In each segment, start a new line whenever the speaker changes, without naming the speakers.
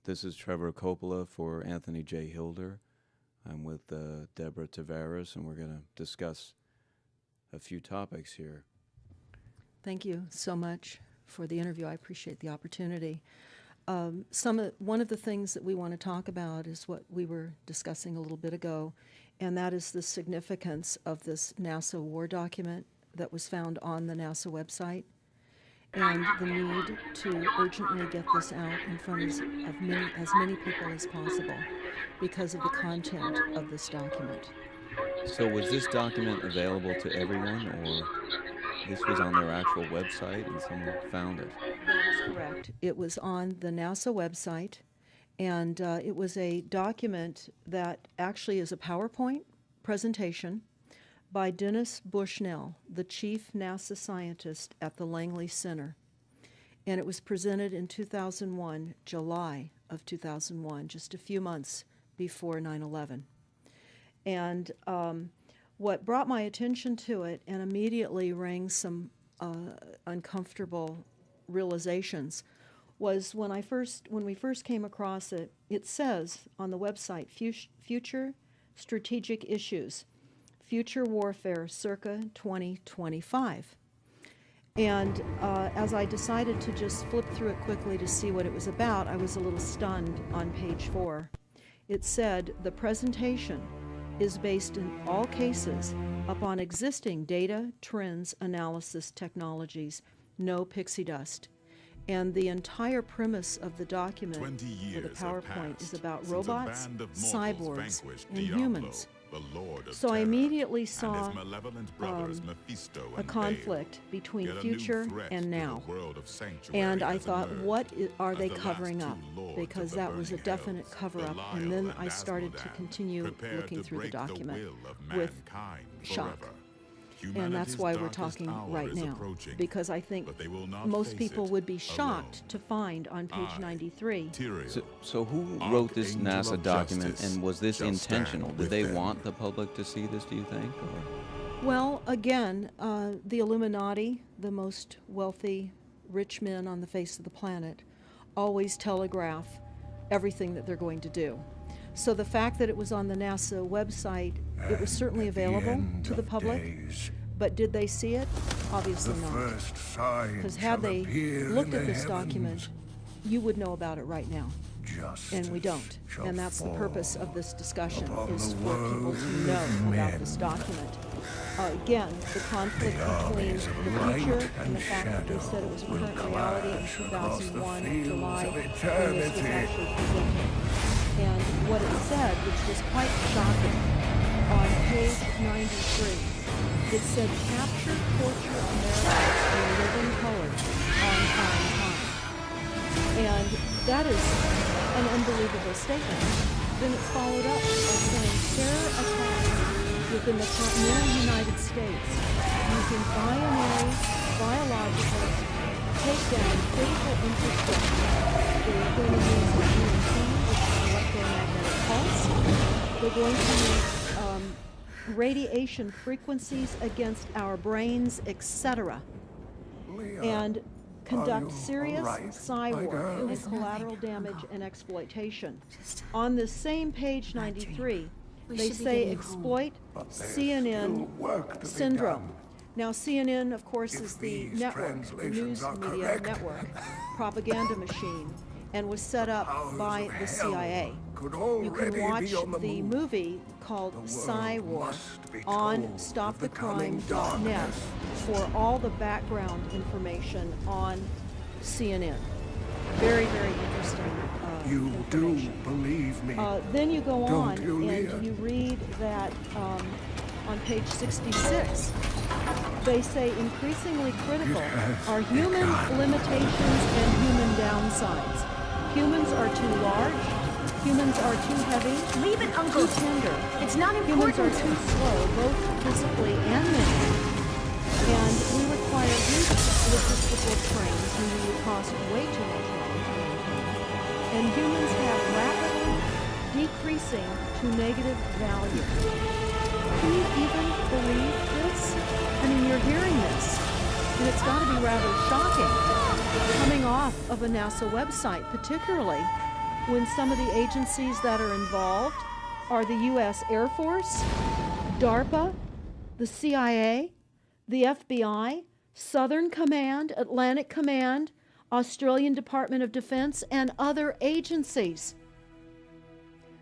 This is Trevor Coppola for Anthony J. Hilder. I'm with Deborah Tavares, and we're going to discuss a few topics here.
Thank you so much for the interview. I appreciate the opportunity. One of the things that we want to talk about is what we were discussing a little bit ago, and that is the significance of this NASA war document that was found on the NASA website, and the need to urgently get this out in front of as many people as possible because of the content of this document.
So was this document available to everyone, or this was on their actual website and someone found it?
That is correct. It was on the NASA website, and it was a document that actually is a PowerPoint presentation by Dennis Bushnell, the chief NASA scientist at the Langley Center. And it was presented in 2001, July of 2001, just a few months before 9/11. And what brought my attention to it and immediately rang some uncomfortable realizations was when we first came across it. It says on the website, Future Strategic Issues, Future Warfare circa 2025. And as I decided to just flip through it quickly to see what it was about, I was a little stunned on page 4. It said, the presentation is based in all cases upon existing data, trends, analysis technologies, no pixie dust. And the entire premise of the document, or the PowerPoint, is about robots, cyborgs, and humans. So I immediately saw a conflict between future and now. And I thought, what are they covering up? Because that was a definite cover-up. And then I started to continue looking through the document with shock. And that's why we're talking right now, because I think most people would be shocked to find on page 93.
So who wrote this NASA document, and was this intentional? Did they want the public to see this, do you think? Or?
Well, again, the Illuminati, the most wealthy, rich men on the face of the planet, always telegraph everything that they're going to do. So the fact that it was on the NASA website, it was certainly available to the public, but did they see it? Obviously not. Because had they looked at this document, you would know about it right now. And we don't. And that's the purpose of this discussion, is for people to know about this document. Again, the conflict between the future and the fact that they said it was a current reality in 2001, July, when this was actually presented. And what it said, which was quite shocking, on page 93, it said, capture, torture Americans in living color on prime time. And that is an unbelievable statement. Then it's followed up by saying terror attacks within the continental United States using binary, biological, take down critical infrastructure. They're going to use the EMP, which is electromagnetic pulse. They're going to use radiation frequencies against our brains, etc. And conduct serious cyber and collateral damage and exploitation. On the same page 93, they say exploit CNN syndrome. Now, CNN, of course, is the network, the news media network, propaganda machine, and was set up by the CIA. You can watch the movie called War on stopthecrime.net for all the background information on CNN. Very, very interesting
You do believe me.
Then you go on
Don't you, Leah?
and you read that on page 66, they say increasingly critical are human limitations and human downsides. Humans are too large. Humans are too heavy.
Leave it, Uncle.
Too tender.
It's not
Humans
important.
are too slow, both physically and mentally. And we require huge logistical trains, meaning we cost way too much money. And humans have rapidly decreasing to negative value. Can you even believe this? I mean, you're hearing this, and it's got to be rather shocking coming off of a NASA website, particularly when some of the agencies that are involved are the U.S. Air Force, DARPA, the CIA, the FBI, Southern Command, Atlantic Command, Australian Department of Defense, and other agencies.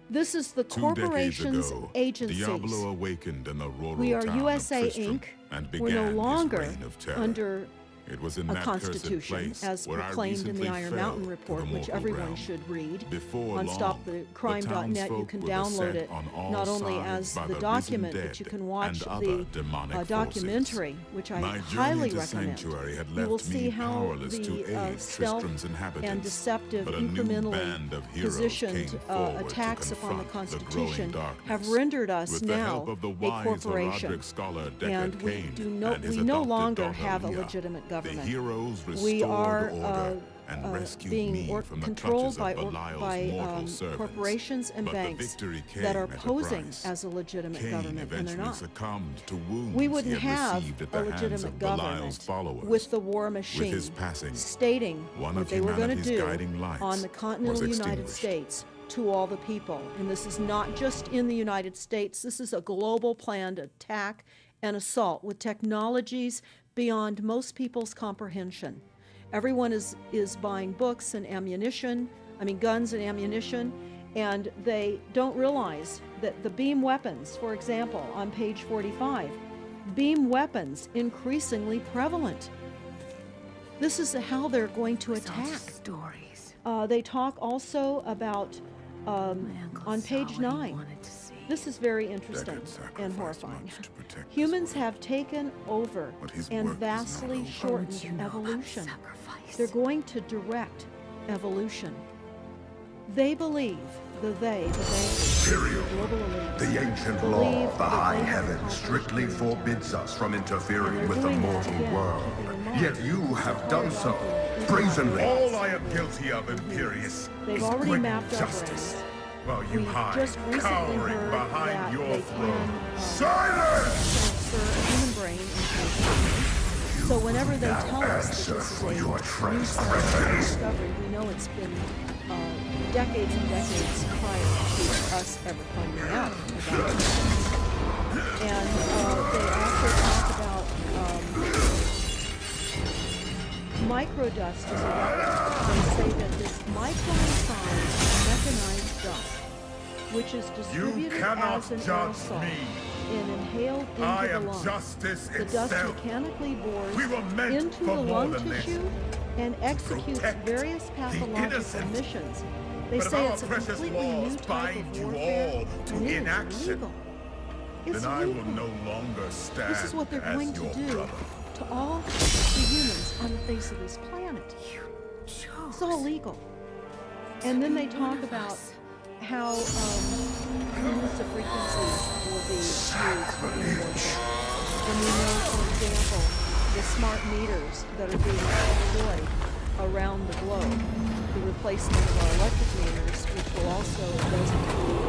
This is the
2
corporation's
decades ago,
agencies.
Diablo awakened in the rural
We are
town
USA
of Tristram
Inc.
and
We're
began
no
his
longer
reign of terror.
under
It was in
a
that cursed
constitution,
place
as
where I
proclaimed in the
recently
Iron
fell
Mountain
to the
Report, which
mortal
everyone
realm.
should read.
Before
On
long,
stopthecrime.net, you
townsfolk
can
were
download
beset
it
on all
not only
sides
as
by
the
the
document,
risen
but you
dead
can watch
and
the
other demonic
documentary, which I
My journey
highly
to
recommend.
sanctuary had
You
left
will
me
see how
powerless to
the
aid
stealth
Tristram's inhabitants,
and deceptive,
but a new
incrementally
band of heroes
positioned
came forward
attacks
to
upon the
confront
Constitution
the growing
have
darkness.
rendered us
With the
now
help of the
a
wise
corporation.
Aradric scholar Deckard
And we
Cain
do no,
and his
we no
adopted
longer
daughter
have a
Leah,
legitimate government.
The heroes
We
restored
are
order and rescued
being
me from the
controlled
clutches
by,
of Belial's mortal servants.
corporations and
But the
banks
victory came
that are
at a
posing
price.
as a legitimate
Cain
government, and they're
eventually
not.
succumbed to wounds
We
he
wouldn't
had
have
received at
a
the hands
legitimate
of Belial's
government
followers.
with the war machine
his passing,
stating
one
what
of
they were going to
humanity's
do
guiding lights
on the continental
was
United
extinguished.
States to all the people. And this is not just in the United States. This is a global planned attack and assault with technologies beyond most people's comprehension. Everyone is buying books and ammunition, guns and ammunition, and they don't realize that the beam weapons, for example, on page 45, beam weapons increasingly prevalent. This is how they're going to attack.
Stories.
They talk also about, on page 9, this is very interesting
Deckard sacrificed
and horrifying.
much to protect this
Humans
world.
have taken over
But his
and
work is not
vastly
over.
shortened evolution. They're going to direct evolution. They believe, the bankers,
Imperial.
the global elite,
The ancient
believe
law of the
that
high
they have
heaven
accomplished
strictly
the
forbids us from interfering
And
with the
they're doing that
mortal
again,
world.
keeping in mind
Yet you
this
have
is
done
all
so,
about the
brazenly.
Israelites.
All I am guilty of, Imperious,
They've
is
already
quick
mapped our
justice.
brains.
While you
We've
hide,
just recently
cowering
heard
behind
that
your
they
throne.
can
Silence!
transfer a human brain into a brain. So whenever they tell us that
answer
this is
for
a
your
new scientific
transgressions.
discovery, we know it's been decades and decades prior to us ever finding out about these things. And they also talk about microdust as a weapon. They say that this micron-sized mechanized dust, which is distributed
cannot
as an
judge
aerosol
me.
and inhaled into
I
the
am
lungs.
justice
The dust
itself.
mechanically bores
We were meant
into
for
the
more
lung
than this.
tissue and executes
protect
various pathological
innocent.
missions. They
But if
say
our
it's a
precious
completely new
laws
type
bind
of
you
warfare,
all to
and it is
inaction,
legal. It's
Then I will
legal.
no longer stand
This is what they're
as
going to
your
do
brother.
to all the humans on the face of this planet. It's all legal. And then they talk about how the use of frequencies will be used for the warfare. And we know, for example, the smart meters that are being deployed around the globe, the replacement of our electric meters, which will also does include the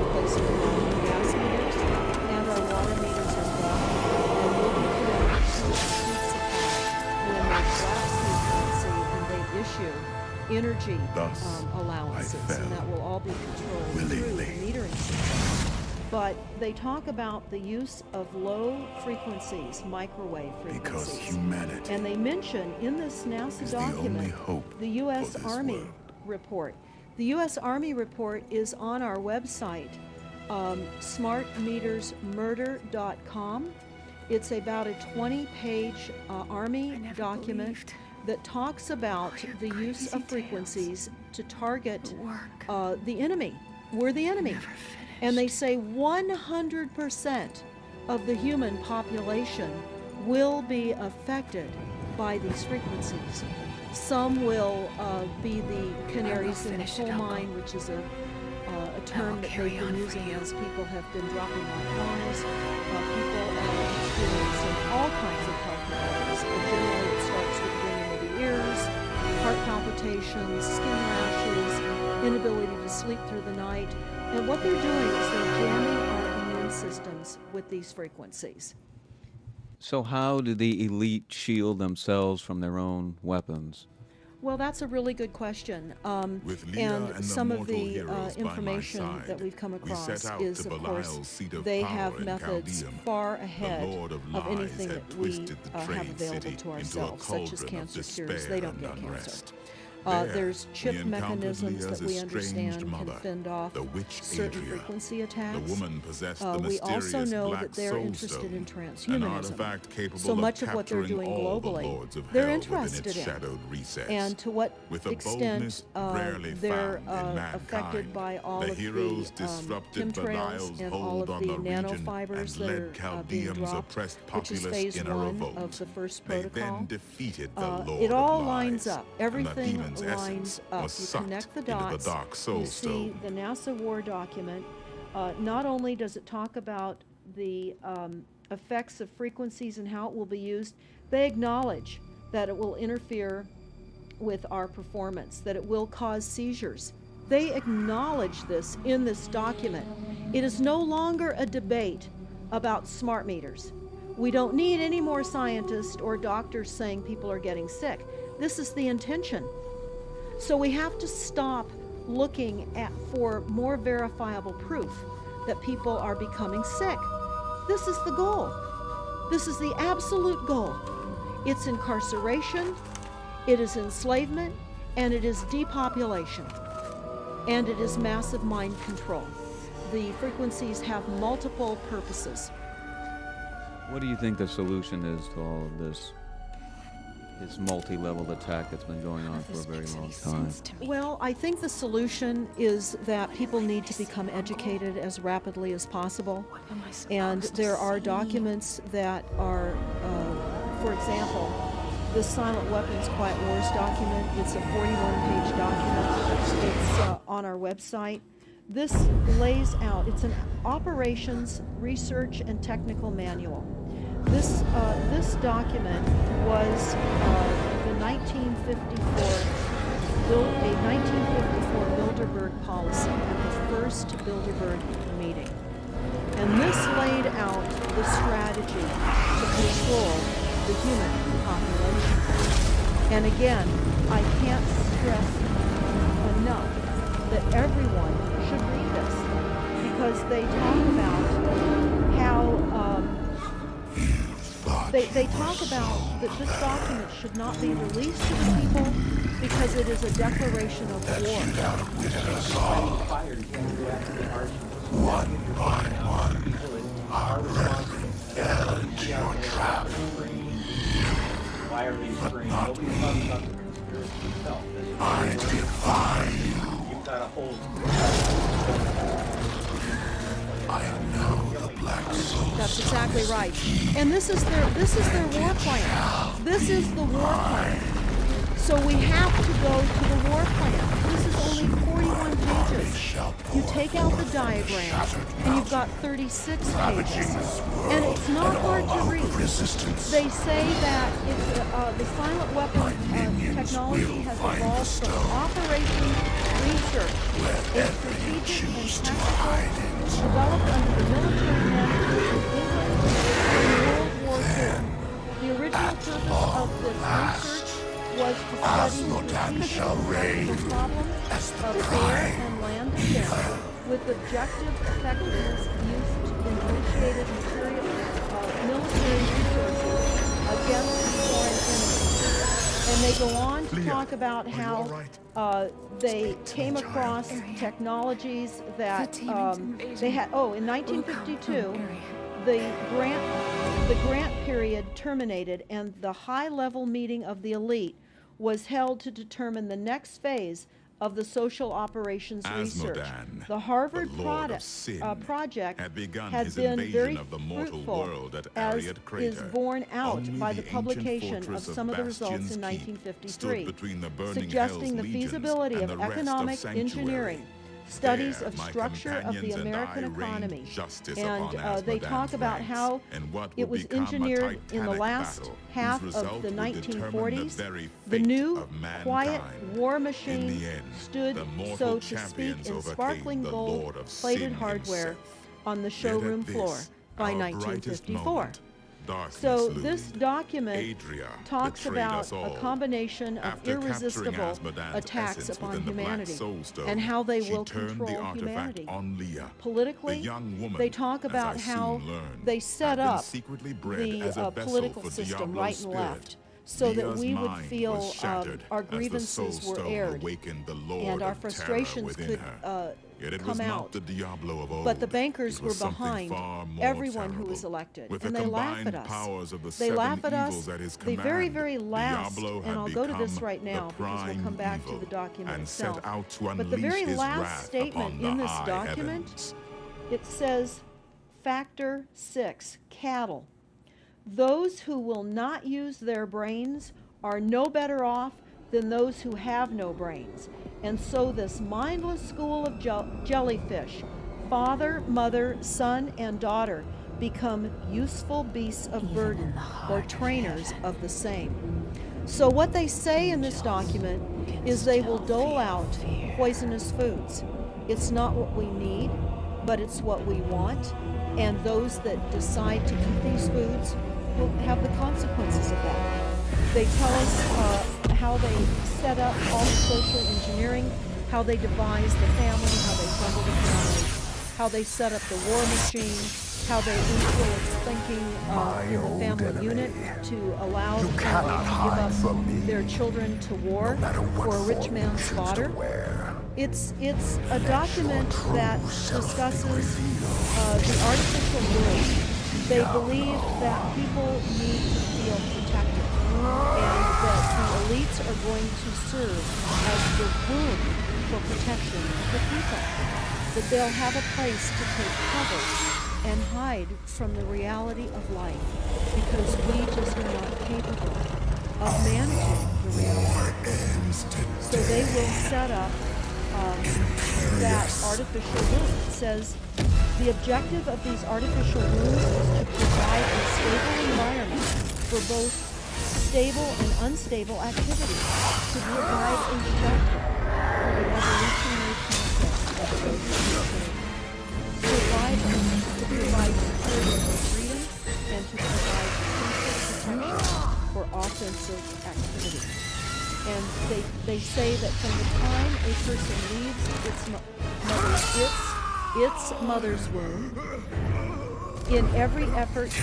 replacement of our gas meters and our water meters as well, and will be connected to a food supply when they collapse the currency and they issue energy
Thus,
allowances,
I fell
and that will all be controlled through the
willingly.
metering system. But they talk about the use of low frequencies, microwave
Because
frequencies.
humanity
And they mention in this NASA
is the only
document
hope
the U.S.
for this
Army
world.
report. The U.S. Army report is on our website, smartmetersmurder.com. It's about a 20-page Army document that talks about the use of frequencies to target the enemy. We're the enemy. And they say 100% of the human population will be affected by these frequencies. Some will be the canaries in the coal mine, which is a term that they've been using as people have been dropping like flies. People are experiencing all kinds of health problems. Generally, it starts with ringing of the ears, heart palpitations, skin rashes, inability to sleep through the night. And what they're doing is they're jamming our immune systems with these frequencies.
So how do the elite shield themselves from their own weapons?
Well, that's a really good question.
With Leah
And
and the
some of
mortal
the
heroes by my
information
side,
that we've come
we
across
set out
is,
to
of
Belial's
course,
seat of
they
power
have
in
methods
Chaldeum.
far ahead
The Lord of
of
Lies
anything
had
that we
twisted the
have
trade
available
city
to
into a
ourselves, such as
cauldron of
cancer cures.
despair
They don't
and
get cancer.
unrest. There,
There's chip
we encountered
mechanisms that
Leah's
we
estranged
understand can
mother,
fend off
the witch
certain
Adria.
frequency attacks.
The woman possessed the
We also
mysterious
know
black
that they're
soul
interested
stone,
in
an
transhumanism.
artifact capable
So much
of
of what they're
capturing
doing
all the
globally,
lords of
they're
hell within
interested
its
in.
shadowed recess.
And to what
With a
extent
boldness rarely
they're
found in
affected
mankind,
by all
the
of
heroes
the
disrupted
chemtrails
Belial's
and all
hold
of
on
the
the region
nanofibers
and
that
led
are being
Chaldeum's
dropped,
oppressed
which is
populace
phase
in a
1
revolt.
of the first
They
protocol.
then defeated the Lord
It all
of
lines
Lies,
up.
and the
Everything
demon's
lines
essence
up.
was
You
sucked
connect the
into
dots.
the dark soul
You see
stone.
the NASA war document. Not only does it talk about the effects of frequencies and how it will be used, they acknowledge that it will interfere with our performance, that it will cause seizures. They acknowledge this in this document. It is no longer a debate about smart meters. We don't need any more scientists or doctors saying people are getting sick. This is the intention. So we have to stop looking for more verifiable proof that people are becoming sick. This is the goal. This is the absolute goal. It's incarceration, it is enslavement, and it is depopulation. And it is massive mind control. The frequencies have multiple purposes.
What do you think the solution is to all of this multi-level attack that's been going on for a very long time?
Well, I think the solution is that people need to become educated as rapidly as possible. And there are documents that are, for example, the Silent Weapons Quiet Wars document. It's a 41-page document. It's on our website. This lays out, it's an operations, research, and technical manual. This document was the 1954 Bilderberg policy at the first Bilderberg meeting. And this laid out the strategy to control the human population. And again, I can't stress enough that everyone should read this, because they talk about how they talk about that this document should not be released to the people because it is a declaration of war.
One by one, our brethren fell into your trap.
Why are they screaming? Nobody's talking about the conspiracy itself.
I defy you.
You've got a whole...
I know the black soul.
That's exactly right. And this is their war plan. This is the war plan. So we have to go to the war plan. This is only 41 pages. You take out the diagrams, and you've got 36 pages. And it's not hard to read. They say that it's, the silent weapon technology has evolved from operations research, a strategic and tactical developed under the military management in England during World War II. The original purpose of this research was to study strategic and tactical problems of air and land defense with objective effectiveness used in initiated military resources against foreign enemies. And they go on to talk about how they came across technologies that they had. Oh, in 1952, the grant period terminated, and the high-level meeting of the elite was held to determine the next phase of the social operations research. The Harvard project had been very fruitful, as is borne out by the publication of some of the results in 1953, suggesting the feasibility of economic engineering, studies of structure of the American economy. And they talk about how it was engineered in the last half of the 1940s. The new, quiet war machine stood, so to speak, in sparkling gold-plated hardware on the showroom floor by 1954.
darkness
So
loom.
this document
Adria
talks
betrayed
about
us all.
a combination of
After capturing
irresistible
Asmodan's
attacks
essence
upon
within the Black
humanity
Soul Stone,
and how they
she
will
turned
control
the artifact
humanity.
on Leah,
Politically,
the young woman,
they talk
as
about
I
how
soon learned,
they set
had been
up
secretly bred
the
as a vessel
political
for
system
Diablo's
right and
spirit.
left, so that
Leah's
we would
mind
feel
was shattered
our
as the
grievances
Soul
were
Stone
aired
awakened the Lord
and our
of terror
frustrations
within
could
her. Yet it
come
was
out.
not the Diablo of old.
But the bankers
It
were
was something
behind
far more
everyone who
terrible.
was elected,
With
and
the
they laugh
combined
at us.
powers of the
They
seven
laugh at us.
evils at his
The
command,
very, very last,
Diablo
and
had
I'll go to this
become
right now
the
because we'll
prime
come back to
evil
the document
and
itself.
set out to
But the very
unleash his
last
wrath
statement
upon
in
the
this
high
document,
heavens.
it says, Factor 6, cattle. Those who will not use their brains are no better off than those who have no brains. And so this mindless school of jellyfish, father, mother, son, and daughter, become useful beasts of burden, or trainers of the same. So what they say in this document is they will dole out poisonous foods. It's not what we need, but it's what we want, and those that decide to eat these foods will have the consequences of that. They tell us how they set up all the social engineering, how they devise the family, how they crumble the family, how they set up the war machine, how they influence thinking in the family unit to allow the family to give up their children to war for a rich man's fodder. It's a document that discusses the artificial world. They believe that people need to feel protected, and that the elites are going to serve as the womb for protection of the people. That they'll have a place to take cover and hide from the reality of life, because we just are not capable of managing the reality of things. So they will set up that artificial womb. It says the objective of these artificial wombs is to provide a stable environment for both stable and unstable activity, to provide a shelter for the evolutionary process of evolution, to provide security and freedom, and to provide peaceful protection for offensive activity. And they say that from the time a person leaves its mother's womb, in every effort is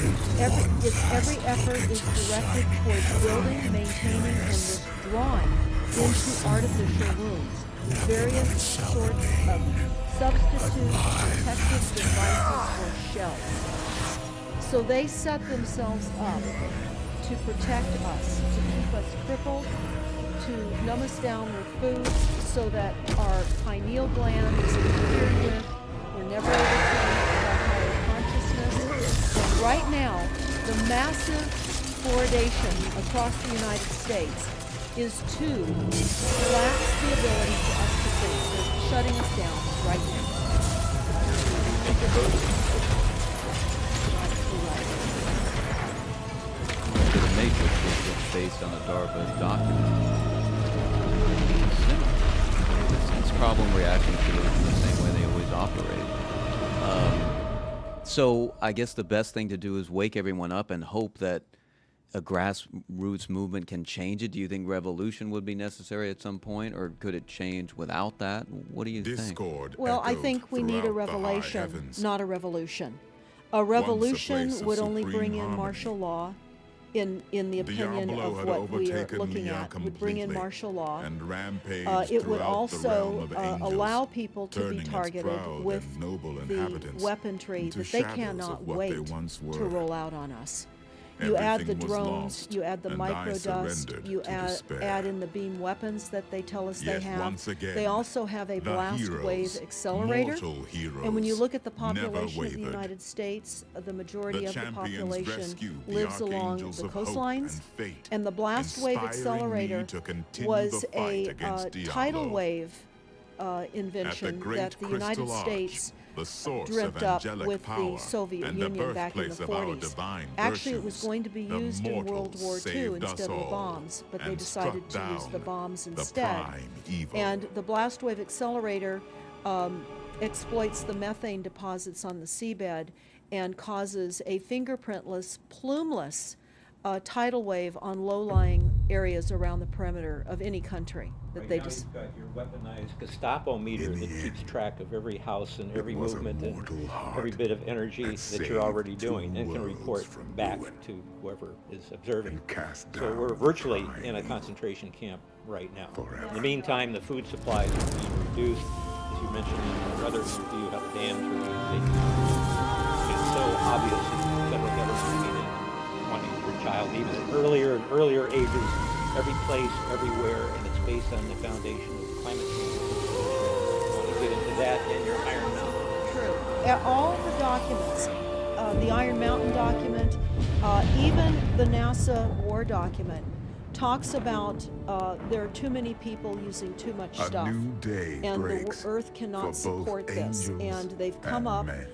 directed towards building, maintaining, and withdrawing into artificial wombs various sorts of substitute protective devices or shells. So they set themselves up to protect us, to keep us crippled, to numb us down with foods so that our pineal gland is interfered with. We're never able to reach our higher consciousness. And right now, the massive fluoridation across the United States is to relax the ability for us to think. They're shutting us down right now.
The Matrix is based on a DARPA document. It's problem reaction to the same way they always operate. So I guess the best thing to do is wake everyone up and hope that a grassroots movement can change it. Do you think revolution would be necessary at some point, or could it change without that? What do you think?
Discord
Well, I
echoed
think we need a
throughout the high
revelation,
heavens.
not a revolution. A revolution
place of
would only
supreme
bring in
harmony.
martial law, in the opinion
Diablo
of
had
what we are
overtaken
looking
Leah
at, would bring in
completely
martial law.
and rampaged
It would
throughout the realm
also
of angels,
allow people to be
turning its
targeted
proud
with
and noble
the
inhabitants
weaponry
into
that they
shadows
cannot
of what they
wait
once
to
were.
roll out on us. You add the
Everything was
drones,
lost,
you add the
and I
microdust,
surrendered
you
to
add
despair.
in the beam weapons that they tell us they
Yet
have.
once again,
They also have a
the
blast
heroes,
wave accelerator.
mortal heroes,
And when you look at the
never
population of the
wavered.
United States, the majority
The
of the
champions
population
rescued the
lives along
archangels
the
of hope
coastlines.
and fate,
And the blast wave
inspiring
accelerator
me to continue
was
the fight
a
against
tidal
Diablo.
wave
At the
invention
great
that the United
crystal arch,
States
the source
dreamt
of
up
angelic
with
power
the Soviet
and the
Union back in the
birthplace of our
40s.
divine
Actually, it was
virtues,
going to be
the
used in World
mortals
War II
saved us
instead of the
all
bombs, but they
and
decided
struck
to use
down
the bombs
the
instead.
prime evil.
And the blast wave accelerator exploits the methane deposits on the seabed and causes a fingerprintless, plumeless tidal wave on low-lying areas around the perimeter of any country that
Right
they
now
just.
you've got your weaponized Gestapo meter
In
that
the
keeps
end,
track of every house and every
it was a
movement and
mortal heart
every bit of energy
that
that
saved
you're already
2
doing and can
worlds
report
from
back
ruin
to whoever is observing.
and cast
So
down
we're
the
virtually
prime
in a
evil
concentration camp right now.
forever.
In the meantime, the food supplies are being reduced. As you mentioned in your other interview, how the dams are being taken out. It's so obvious that the federal government is being wanting your child even at earlier and earlier ages, every place, everywhere, and it's based on the foundation of climate change. I want to get into that in your Iron Mountain.
True. All the documents, the Iron Mountain document, even the NASA war document, talks about there are too many people using too much
A
stuff.
new day
And the
breaks
Earth cannot
for both
support this.
angels
And they've come
and
up
men.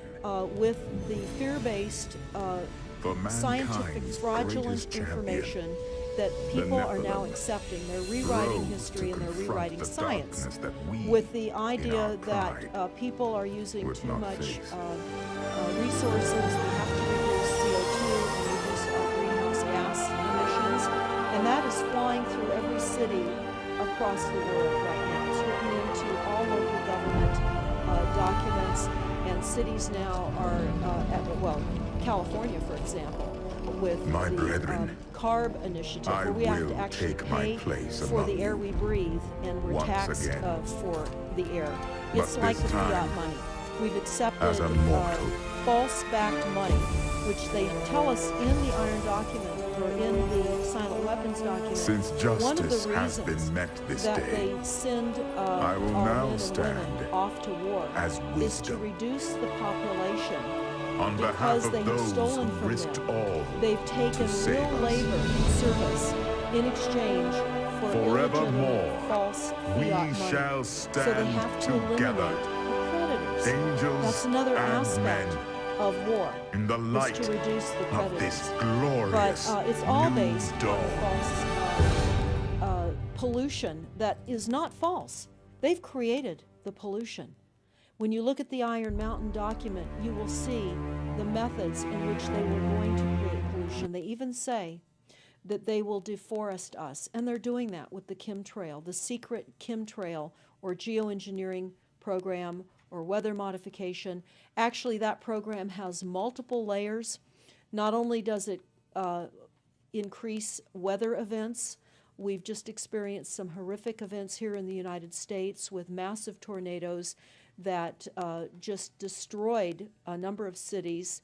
with the fear-based,
For
scientific,
mankind's
fraudulent
greatest champion,
information that people are now
Nephilim
accepting. They're rewriting
rose
history
to
and they're
confront
rewriting
the
science
darkness that we,
with the
in our
idea
pride,
that people are using
would
too
not
much
face.
resources. We have to reduce CO2 and reduce our greenhouse gas emissions. And that is flying through every city across the world right now. It's written into all local government documents, and cities now are, California, for example, with
My
the
brethren,
CARB initiative,
I
where we have to
will
actually
take my
pay
place
for the
among
air
you
we breathe, and we're
once
taxed
again.
for the air.
But
It's like the
this
fiat
time,
money. We've accepted
as a mortal.
false-backed money, which they tell us in the Iron Document or in the Silent Weapons document.
Since
one of
justice
the
has
reasons
been met this
that
day,
they send
I will
our
now
men and women
stand
off to war
as
is to
wisdom.
reduce the population.
on behalf
Because
of
they have
those
stolen
who
from
risked
them.
all
They've taken
save
real
us.
labor and service in exchange for
Forevermore,
illegitimate false
we
fiat money.
shall
So they
stand
have to
together,
eliminate the predators.
angels
That's another
and
aspect
men,
of war,
in the
is
light
to reduce the
of
predators.
this
But
glorious
it's all
new
based
dawn.
on false pollution that is not false. They've created the pollution. When you look at the Iron Mountain document, you will see the methods in which they were going to create pollution. They even say that they will deforest us, and they're doing that with the chemtrail, the secret chemtrail or geoengineering program or weather modification. Actually, that program has multiple layers. Not only does it increase weather events, we've just experienced some horrific events here in the United States with massive tornadoes that just destroyed a number of cities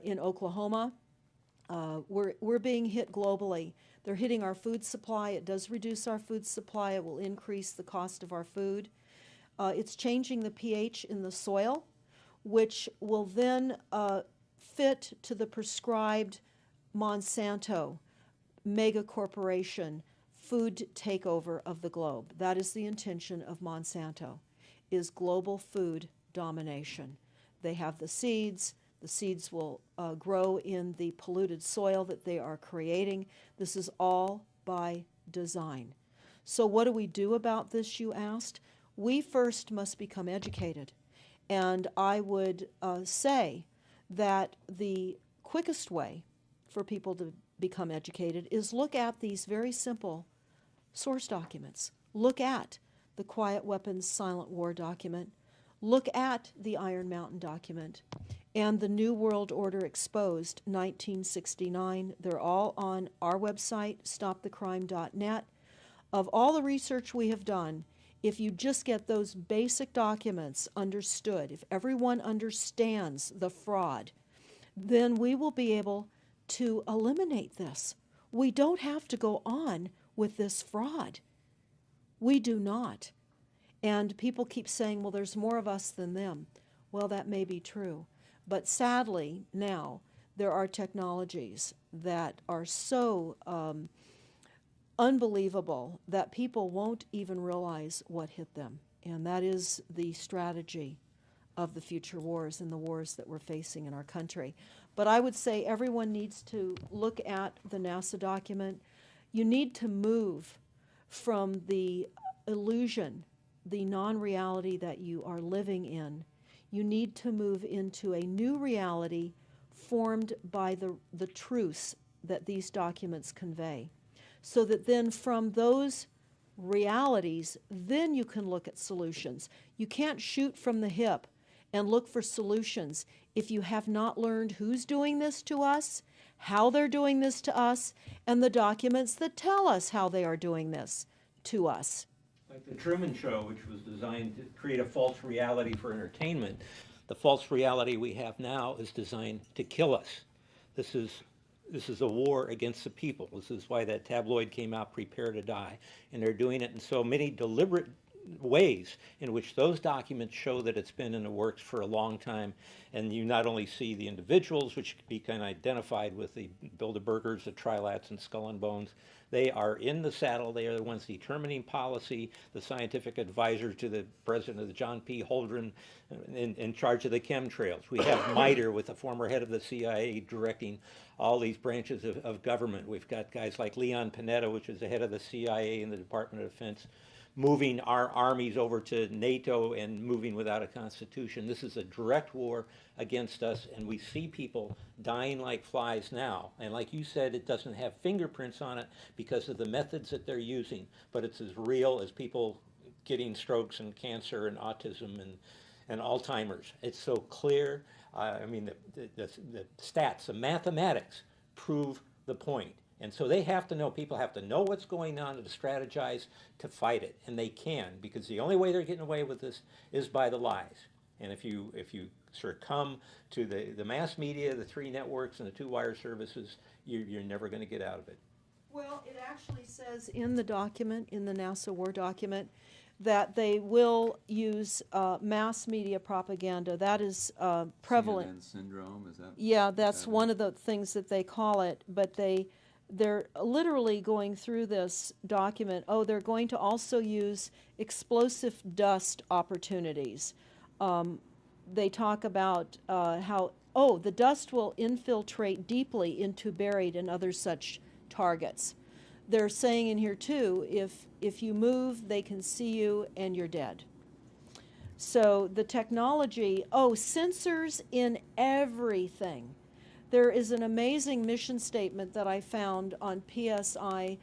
in Oklahoma. We're being hit globally. They're hitting our food supply. It does reduce our food supply. It will increase the cost of our food. It's changing the pH in the soil, which will then fit to the prescribed Monsanto mega corporation food takeover of the globe. That is the intention of Monsanto, is global food domination. They have the seeds. The seeds will grow in the polluted soil that they are creating. This is all by design. So what do we do about this, you asked? We first must become educated. And I would say that the quickest way for people to become educated is look at these very simple source documents. Look at the Quiet Weapons Silent War document. Look at the Iron Mountain document and the New World Order Exposed, 1969. They're all on our website, stopthecrime.net. Of all the research we have done, if you just get those basic documents understood, if everyone understands the fraud, then we will be able to eliminate this. We don't have to go on with this fraud. We do not. And people keep saying, well, there's more of us than them. Well, that may be true. But sadly, now, there are technologies that are so unbelievable that people won't even realize what hit them. And that is the strategy of the future wars and the wars that we're facing in our country. But I would say everyone needs to look at the NASA document. You need to move from the illusion, the non-reality that you are living in. You need to move into a new reality formed by the truths that these documents convey. So that then from those realities, then you can look at solutions. You can't shoot from the hip and look for solutions if you have not learned who's doing this to us, how they're doing this to us, and the documents that tell us how they are doing this to us.
Like the Truman Show, which was designed to create a false reality for entertainment, the false reality we have now is designed to kill us. This is a war against the people. This is why that tabloid came out, Prepare to Die. And they're doing it in so many deliberate ways in which those documents show that it's been in the works for a long time. And you not only see the individuals, which can be kind of identified with the Bilderbergers, the Trilats, and Skull and Bones. They are in the saddle. They are the ones determining policy, the scientific advisors to the president of the John P. Holdren in charge of the chemtrails. We have MITRE with the former head of the CIA directing all these branches of government. We've got guys like Leon Panetta, which is the head of the CIA and the Department of Defense, moving our armies over to NATO and moving without a constitution. This is a direct war against us, and we see people dying like flies now. And like you said, it doesn't have fingerprints on it because of the methods that they're using, but it's as real as people getting strokes and cancer and autism and Alzheimer's. It's so clear. I mean, the stats, the mathematics prove the point. And so they have to know, people have to know what's going on and to strategize to fight it. And they can, because the only way they're getting away with this is by the lies. And if you succumb to the mass media, the 3 networks, and the 2 wire services, you're never going to get out of it.
Well, it actually says in the document, in the NASA War document, that they will use mass media propaganda. That is prevalent.
CNN syndrome, is that?
Yeah, that's one of the things that they call it, but they're literally going through this document. Oh, they're going to also use explosive dust opportunities. They talk about how, the dust will infiltrate deeply into buried and other such targets. They're saying in here too, if you move, they can see you and you're dead. So the technology, sensors in everything. There is an amazing mission statement that I found on PSI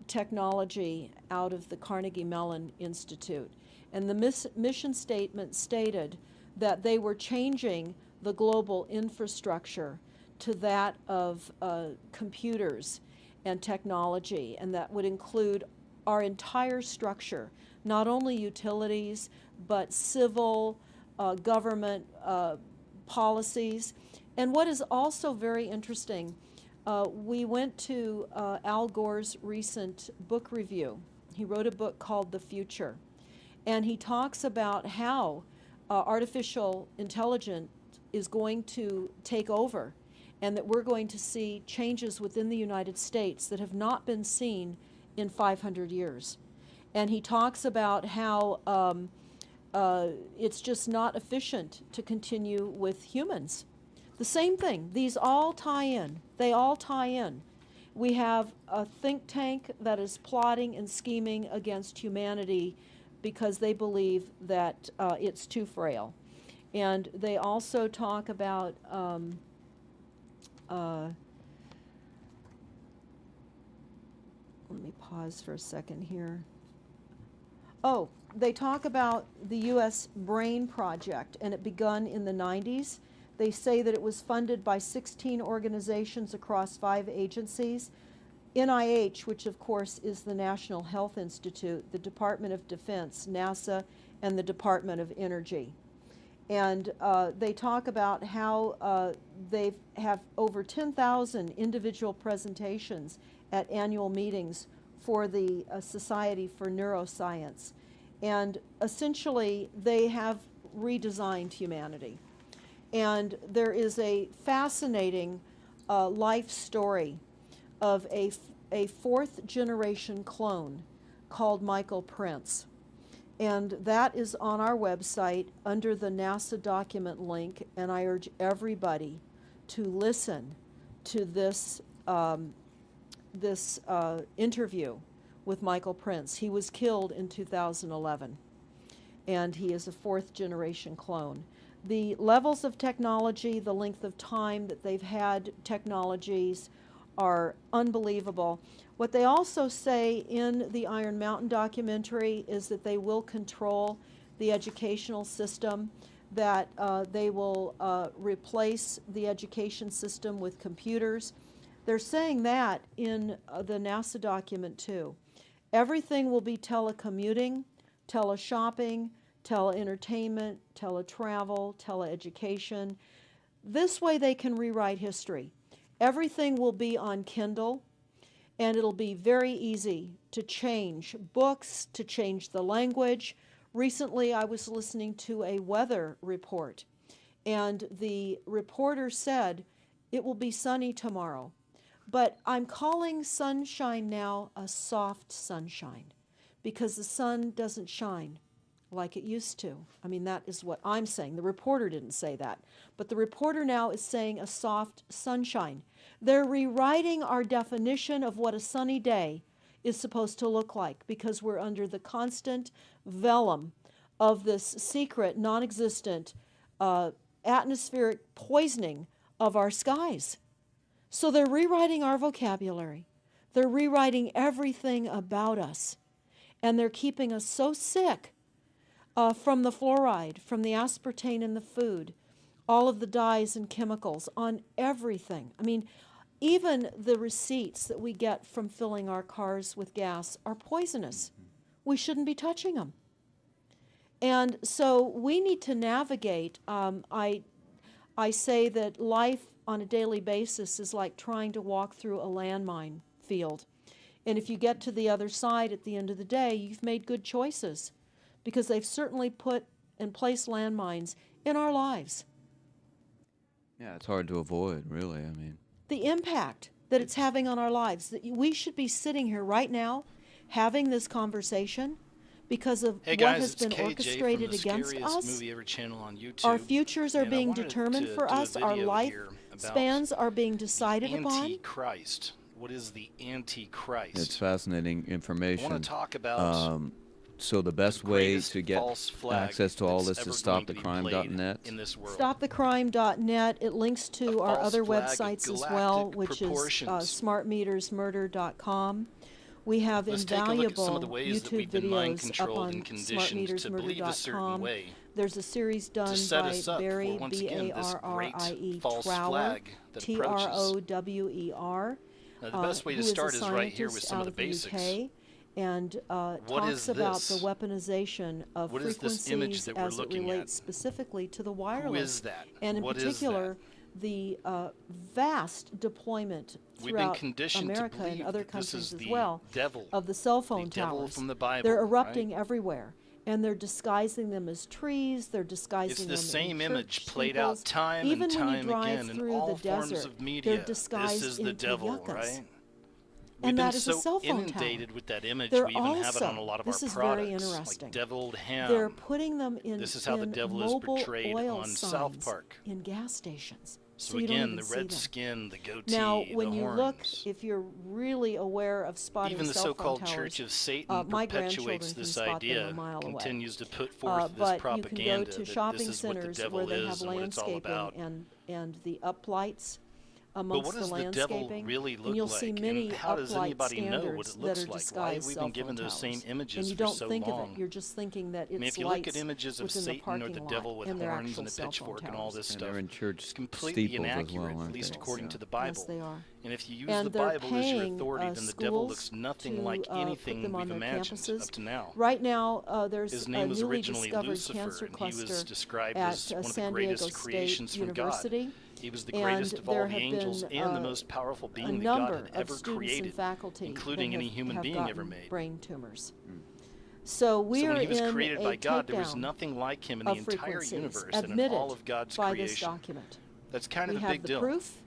technology out of the Carnegie Mellon Institute. And the mission statement stated that they were changing the global infrastructure to that of computers and technology, and that would include our entire structure, not only utilities, but civil, government policies. And what is also very interesting, we went to Al Gore's recent book review. He wrote a book called The Future, and he talks about how artificial intelligence is going to take over, and that we're going to see changes within the United States that have not been seen in 500 years. And he talks about how it's just not efficient to continue with humans. The same thing. These all tie in. They all tie in. We have a think tank that is plotting and scheming against humanity because they believe that it's too frail. And they also talk about let me pause for a second here. Oh, they talk about the U.S. Brain Project, and it begun in the 90s. They say that it was funded by 16 organizations across 5 agencies. NIH, which of course is the National Health Institute, the Department of Defense, NASA, and the Department of Energy. And they talk about how they have over 10,000 individual presentations at annual meetings for the Society for Neuroscience. And essentially, they have redesigned humanity. And there is a fascinating life story of a 4th generation clone called Michael Prince. And that is on our website under the NASA document link, and I urge everybody to listen to this interview with Michael Prince. He was killed in 2011. and he is a 4th-generation clone. The levels of technology, the length of time that they've had technologies are unbelievable. What they also say in the Iron Mountain documentary is that they will control the educational system, that they will replace the education system with computers. They're saying that in the NASA document too. Everything will be telecommuting, teleshopping, tele-entertainment, teletravel, teleeducation. This way they can rewrite history. Everything will be on Kindle, and it'll be very easy to change books, to change the language. Recently, I was listening to a weather report, and the reporter said, it will be sunny tomorrow. But I'm calling sunshine now a soft sunshine, because the sun doesn't shine like it used to. I mean, that is what I'm saying. The reporter didn't say that. But the reporter now is saying a soft sunshine. They're rewriting our definition of what a sunny day is supposed to look like, because we're under the constant vellum of this secret, non-existent atmospheric poisoning of our skies. So they're rewriting our vocabulary. They're rewriting everything about us. And they're keeping us so sick from the fluoride, from the aspartame in the food, all of the dyes and chemicals on everything. I mean, even the receipts that we get from filling our cars with gas are poisonous. We shouldn't be touching them. And so we need to navigate. I say that life on a daily basis is like trying to walk through a landmine field. And if you get to the other side at the end of the day, you've made good choices, because they've certainly put and placed landmines in our lives.
Yeah, it's hard to avoid, really. I mean,
The impact that it's having on our lives, that we should be sitting here right now having this conversation because of
Hey
what
guys,
has
it's
been
KJ
orchestrated
from the
against
Scariest
us.
Movie Ever channel on YouTube.
Our futures are
And I
being
wanted
determined
to
for
do a
us. Our
video
life
here about
spans are being decided upon.
Antichrist. What is the Antichrist?
it's fascinating
I
information.
want to talk about
So the best
the
way
greatest
to get
false flag
access to all
that's
this
ever
is
going to be
stopthecrime.net.
played in this world.
Stopthecrime.net. It links to
A
our
false
other
flag of
websites as well,
galactic
which is
proportions.
smartmetersmurder.com. We have
Let's take a look at some
invaluable
of the ways that
YouTube
we've been mind
videos up
controlled
on
and conditioned to believe a certain
smartmetersmurder.com.
way.
There's a series done
set
by
us up
Barry,
for, once again, this great
B-A-R-R-I-E,
false
Trower,
flag that approaches.
T-R-O-W-E-R.
Now, the best way to
who is a
start is right here with
scientist
some of
out
the basics.
UK, and
What is
talks about
this?
the weaponization of
What is this image
frequencies
that we're
as it
looking
relates
at?
specifically to the wireless.
Who is that?
And in
What is
particular, the vast deployment
We've been
throughout
conditioned
America
to
and
believe
other
that this
countries
is
as
the
well
devil,
of the cell phone
the devil
towers.
from the Bible,
They're erupting
right?
everywhere. And they're disguising them as trees. They're disguising
It's
them
the same
in
image
church
played out
steeples.
time
Even
and
when you
time
drive
again in
through
all
the
forms
desert,
of media.
they're disguised
This is the
into
devil,
yuccas.
right?
And
We've been
that is a
so
cell phone
inundated
tower.
with that image,
They're
we even have it on a
also-
lot of
this
our
is very
products,
interesting.
like deviled ham.
They're putting them in,
This is how the
in
devil is
mobile
portrayed
oil
on South
signs
Park.
in gas stations.
So
you don't
again,
even
the
see
red
them.
skin, the goatee,
Now, when
the
you
horns.
look, if you're really aware of spotting
Even the
cell phone
so-called
towers,
Church of Satan
my
perpetuates
grandchildren
this
can spot them
idea,
a mile away.
continues to put forth this
But
propaganda
you can go to
that
shopping
this is what the
centers
devil
where they
is
have
and what it's all
landscaping
about.
and the uplights
But
amongst
what does
the
the devil
landscaping.
really
and
look
you'll
like?
see many
And how does
uplight
anybody know what
standards
it
that
looks
are
like? Why
disguised
have we
cell
been given
phone
those same
towers.
images
And you
for
don't
so
think
long?
of it. You're just thinking that it's
I mean, if you
lights
look at images of
within the
Satan or
parking
the
lot
devil with
and they're
horns
actual
and a
cell phone
pitchfork and all
towers.
this
And
stuff,
they're in church
it's completely
steeples as
inaccurate,
well,
at
aren't
least
they?
according
Yeah.
to the Bible.
Yes, they are.
And if you use
And
the
they're
Bible as your
paying,
authority, then the devil
schools
looks nothing
to,
like
put
anything
them on
we've
their
imagined
campuses.
up to now.
Right now, there's
His
a
name was
newly
originally
discovered
Lucifer,
cancer
and he was
cluster
described
at
as one of the
San Diego
greatest creations
State
from
University.
God. He was the greatest
And
of all
there
the
have
angels
been,
and the most powerful
a
being that God
number
had
of
ever
students
created,
and faculty
including
that
any human
have
being
gotten
ever made.
brain tumors. So we
So
are
when he was
in
created
a
by God, there was
takedown
nothing like him in the
of
entire
frequencies
universe and in
admitted
all of God's
by this
creation.
document.
That's kind of
We
the
have
big
the
deal.
proof.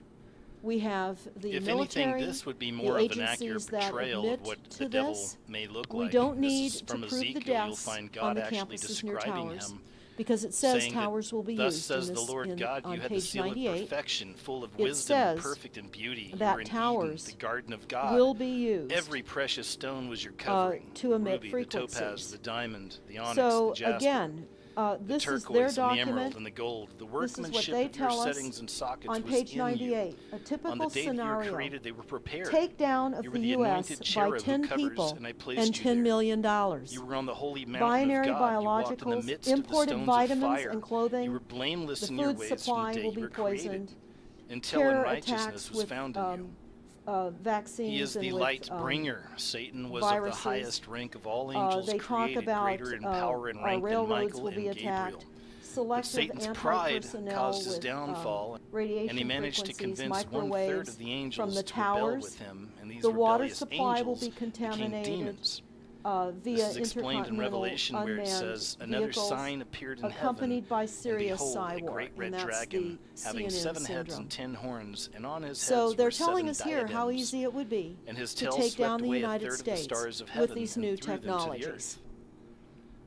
We have the
If
military,
anything, this would be
the
more of an
agencies
accurate
that
portrayal
admit
of what
to
the devil
this.
may look
We
like.
don't
This
need
is
to
from
prove the
Ezekiel. You'll
deaths
find
on
God
the
actually
campuses near
describing
towers.
him
because it says
saying that,
towers will be
"Thus
used
says
in
the
this,
Lord God,
on
you had the
page
seal of
98.
perfection, full of
It
wisdom, and
says
perfect in beauty. You
that
were in
towers
Eden, the garden of God.
will be used
Every precious stone was your covering,
to
the
emit
ruby, the topaz,
frequencies.
the diamond, the onyx,
So
the jasper,
again,
the
this is their
turquoise, and the emerald,
document.
and the gold. The
This is what
workmanship
they
of your
tell us
settings and sockets
on
was
page
in
98. A
you. On the
typical
day that you were
scenario.
created, they were prepared.
Takedown of
You were
the
the
U.S.
anointed
by
cherub who
10
covers,
people
and I placed
and
you
$10
there.
million.
You were on the holy mountain
Binary
of God. You walked in the
biologicals,
midst of the
imported
stones
vitamins
of fire.
and clothing.
You were blameless
The
in your
food
ways from
supply
the day
will
you
be
were created,
poisoned.
until
Terror
unrighteousness
attacks
was
with
found in you.
vaccines
He is
and
the
with
light bringer. Satan was
viruses.
of the highest rank of all angels
They talk
created,
about
greater in power and
our
rank than
railroads
Michael
will be
and Gabriel.
attacked.
But
Selective
Satan's pride
anti-personnel
caused his
with
downfall,
radiation
and he managed to
frequencies,
convince 1/3
microwaves
of the angels
from the
to rebel
towers.
with him, and these
The water
rebellious
supply will
angels
be
became
contaminated
demons.
via
This is explained in
intercontinental
Revelation where it
unmanned
says, "Another
vehicles
sign appeared in
accompanied
heaven,
by
and
serious
behold, a
Psywar,"
great red
and that's
dragon,
the
having
CNN
7 heads
syndrome.
and 10 horns, and on his
So
heads
they're
were
telling
7
us here how
diadems,
easy it would be
and his
to
tail
take
swept
down the
away
United
1/3 of the
States
stars of
with
heaven
these
and
new
threw them to the
technologies.
earth.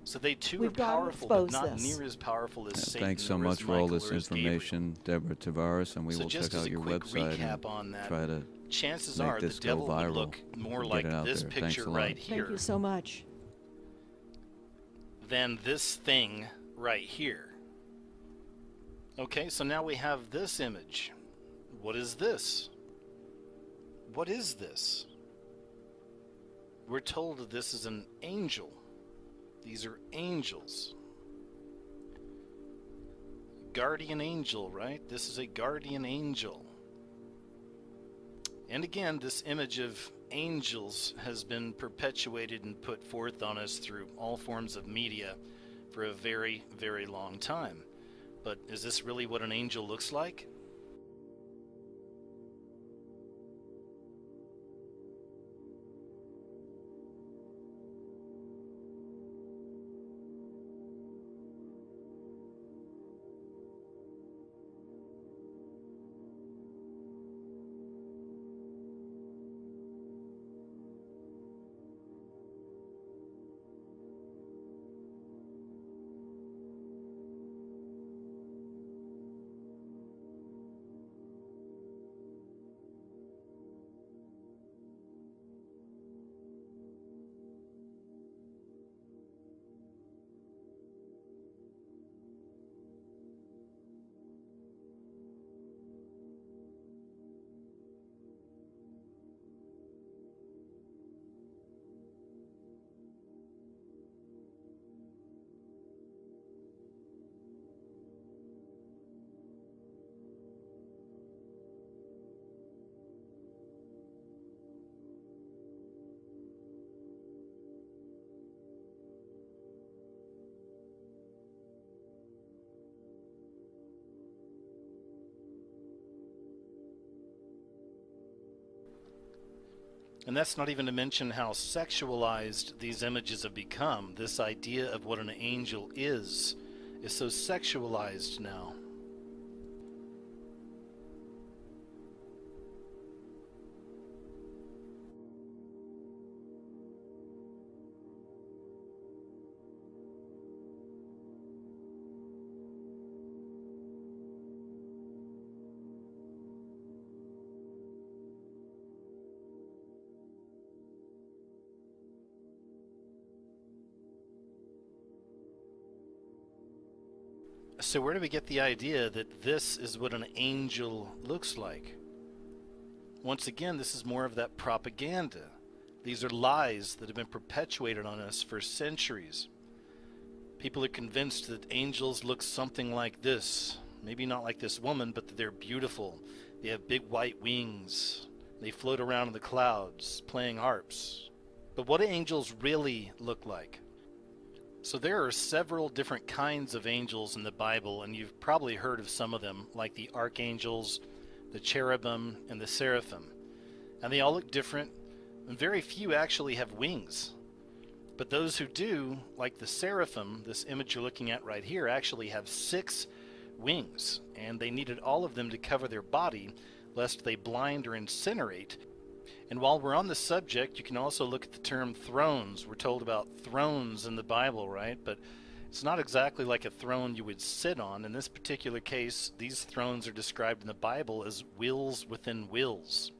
So they too
We've
are
got to
powerful, but
expose
not
this.
near as powerful as Satan
Thanks so
or
much
as
for all
Michael
this
or as Gabriel.
information, Deborah Tavares, and we
So
will
just
check
as
out
a
your
quick
website
recap
and
on that,
try to
chances
make
are the
this go
devil would
viral
look more
and
like
get it out
this
there. Thanks
picture
a lot.
right here
Thank you so much.
than this thing right here. Okay, so now we have this image. What is this? What is this? We're told that this is an angel. These are angels. Guardian angel, right? This is a guardian angel. And again, this image of angels has been perpetuated and put forth on us through all forms of media for a very, very long time. But is this really what an angel looks like? And that's not even to mention how sexualized these images have become. This idea of what an angel is so sexualized now. So where do we get the idea that this is what an angel looks like? Once again, this is more of that propaganda. These are lies that have been perpetuated on us for centuries. People are convinced that angels look something like this. Maybe not like this woman, but that they're beautiful. They have big white wings. They float around in the clouds, playing harps. But what do angels really look like? So there are several different kinds of angels in the Bible, and you've probably heard of some of them, like the archangels, the cherubim, and the seraphim. And they all look different, and very few actually have wings. But those who do, like the seraphim, this image you're looking at right here, actually have 6 wings, and they needed all of them to cover their body, lest they blind or incinerate. And while we're on the subject, you can also look at the term thrones. We're told about thrones in the Bible, right? But It's not exactly like a throne you would sit on. In this particular case, these thrones are described in the Bible as wheels within wheels,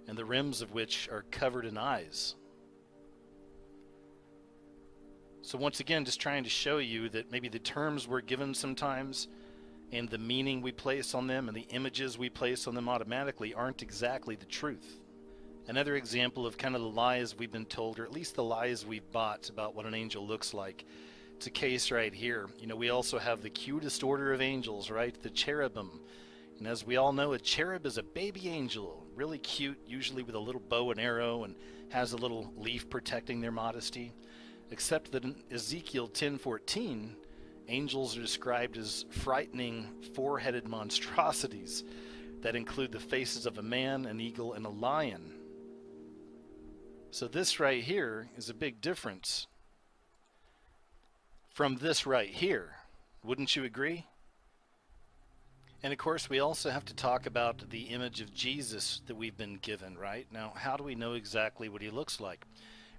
and the rims of which are covered in eyes. So once again, just trying to show you that maybe the terms we're given sometimes and the meaning we place on them and the images we place on them automatically aren't exactly the truth. Another example of kind of the lies we've been told, or at least the lies we've bought about what an angel looks like. It's a case right here. You know, we also have the cutest order of angels, right? The cherubim. And as we all know, a cherub is a baby angel, really cute, usually with a little bow and arrow, and has a little leaf protecting their modesty. Except that in Ezekiel 10:14, angels are described as frightening four-headed monstrosities that include the faces of a man, an eagle, and a lion. So this right here is a big difference from this right here. Wouldn't you agree? And of course, we also have to talk about the image of Jesus that we've been given, right? Now, how do we know exactly what he looks like?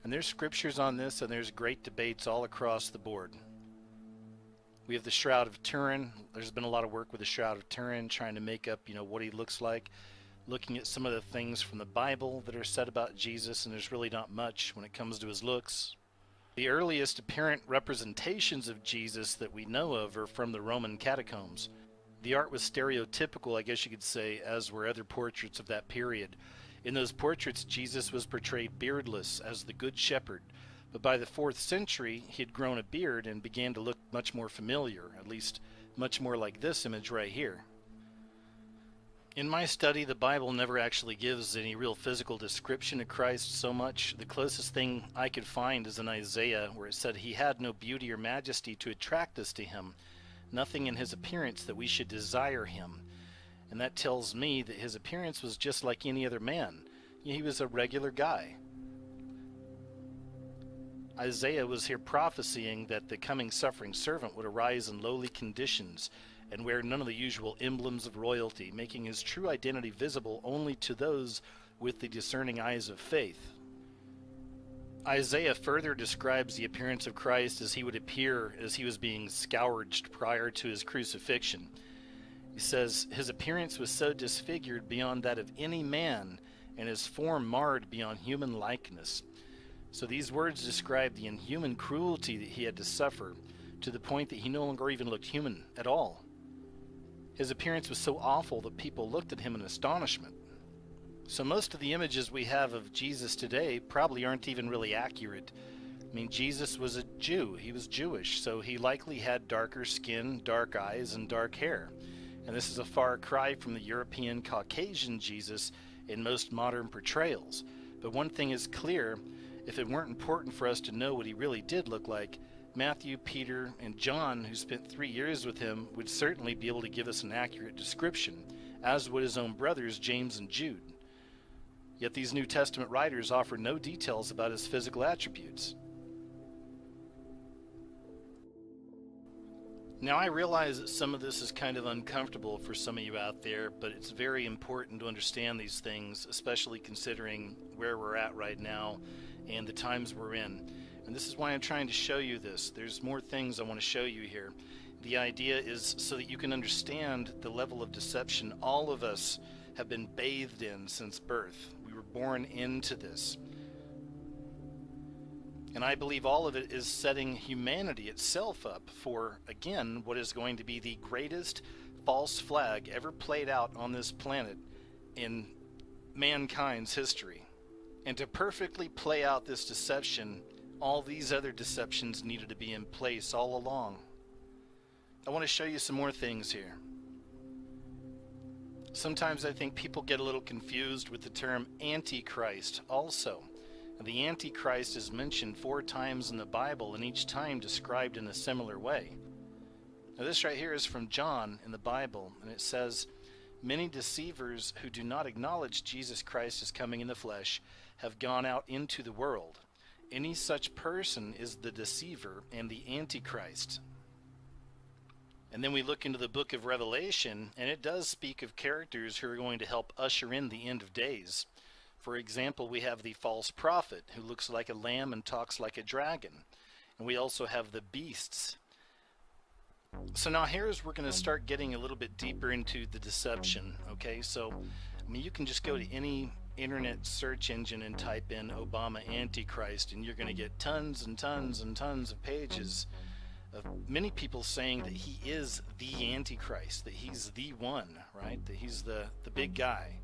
And there's scriptures on this, and there's great debates all across the board. We have the Shroud of Turin. There's been a lot of work with the Shroud of Turin, trying to make up, what he looks like, looking at some of the things from the Bible that are said about Jesus, and there's really not much when it comes to his looks. The earliest apparent representations of Jesus that we know of are from the Roman catacombs. The art was stereotypical, I guess you could say, as were other portraits of that period. In those portraits, Jesus was portrayed beardless as the Good Shepherd, but by the 4th century, he had grown a beard and began to look much more familiar, at least much more like this image right here. In my study, the Bible never actually gives any real physical description of Christ so much. The closest thing I could find is in Isaiah, where it said he had no beauty or majesty to attract us to him, nothing in his appearance that we should desire him. And that tells me that his appearance was just like any other man. He was a regular guy. Isaiah was here prophesying that the coming suffering servant would arise in lowly conditions and wear none of the usual emblems of royalty, making his true identity visible only to those with the discerning eyes of faith. Isaiah further describes the appearance of Christ as he would appear as he was being scourged prior to his crucifixion. He says, his appearance was so disfigured beyond that of any man, and his form marred beyond human likeness. So these words describe the inhuman cruelty that he had to suffer, to the point that he no longer even looked human at all. His appearance was so awful that people looked at him in astonishment. So most of the images we have of Jesus today probably aren't even really accurate. I mean, Jesus was a Jew. He was Jewish, so he likely had darker skin, dark eyes, and dark hair. And this is a far cry from the European Caucasian Jesus in most modern portrayals. But one thing is clear, if it weren't important for us to know what he really did look like, Matthew, Peter, and John, who spent 3 years with him, would certainly be able to give us an accurate description, as would his own brothers, James and Jude. Yet these New Testament writers offer no details about his physical attributes. Now, I realize that some of this is kind of uncomfortable for some of you out there, but it's very important to understand these things, especially considering where we're at right now and the times we're in. And this is why I'm trying to show you this. There's more things I want to show you here. The idea is so that you can understand the level of deception all of us have been bathed in since birth. We were born into this. And I believe all of it is setting humanity itself up for, again, what is going to be the greatest false flag ever played out on this planet in mankind's history. And to perfectly play out this deception, all these other deceptions needed to be in place all along. I want to show you some more things here. Sometimes I think people get a little confused with the term Antichrist also. The Antichrist is mentioned 4 times in the Bible, and each time described in a similar way. Now this right here is from John in the Bible, and it says, "Many deceivers who do not acknowledge Jesus Christ as coming in the flesh have gone out into the world. Any such person is the deceiver and the Antichrist." And then we look into the book of Revelation, and it does speak of characters who are going to help usher in the end of days. For example, we have the false prophet who looks like a lamb and talks like a dragon. And we also have the beasts. So now here's we're going to start getting a little bit deeper into the deception, okay? So, I mean, you can just go to any internet search engine and type in Obama Antichrist, and you're going to get tons and tons and tons of pages of many people saying that he is the Antichrist, that he's the one, right? That he's the big guy.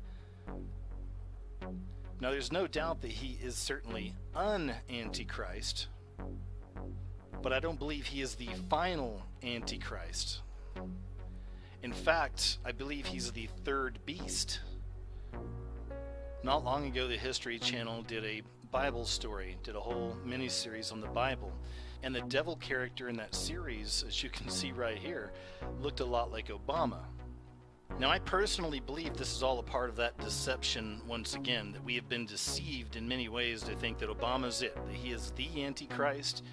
Now, there's no doubt that he is certainly an Antichrist, but I don't believe he is the final Antichrist. In fact, I believe he's the third beast. Not long ago, the History Channel did a Bible story, did a whole mini-series on the Bible, and the devil character in that series, as you can see right here, looked a lot like Obama. Now, I personally believe this is all a part of that deception once again, that we have been deceived in many ways to think that Obama's it, that he is the Antichrist.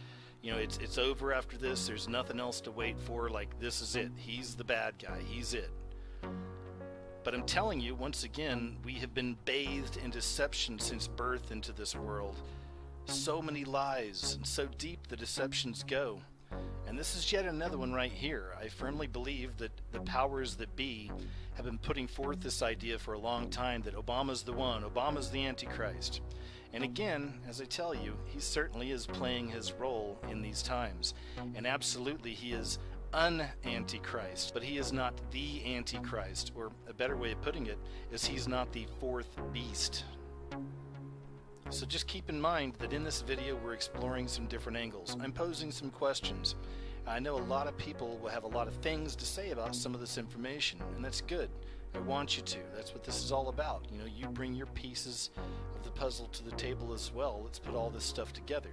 You know, it's over after this, there's nothing else to wait for, like this is it, he's the bad guy, he's it. But I'm telling you, once again, we have been bathed in deception since birth into this world. So many lies, and so deep the deceptions go. And this is yet another one right here. I firmly believe that the powers that be have been putting forth this idea for a long time that Obama's the one, Obama's the Antichrist. And again, as I tell you, he certainly is playing his role in these times. And absolutely he is an Antichrist, but he is not the Antichrist, or a better way of putting it is he's not the fourth beast. So just keep in mind that in this video we're exploring some different angles. I'm posing some questions. I know a lot of people will have a lot of things to say about some of this information, and that's good. I want you to. That's what this is all about. You know, you bring your pieces of the puzzle to the table as well. Let's put all this stuff together.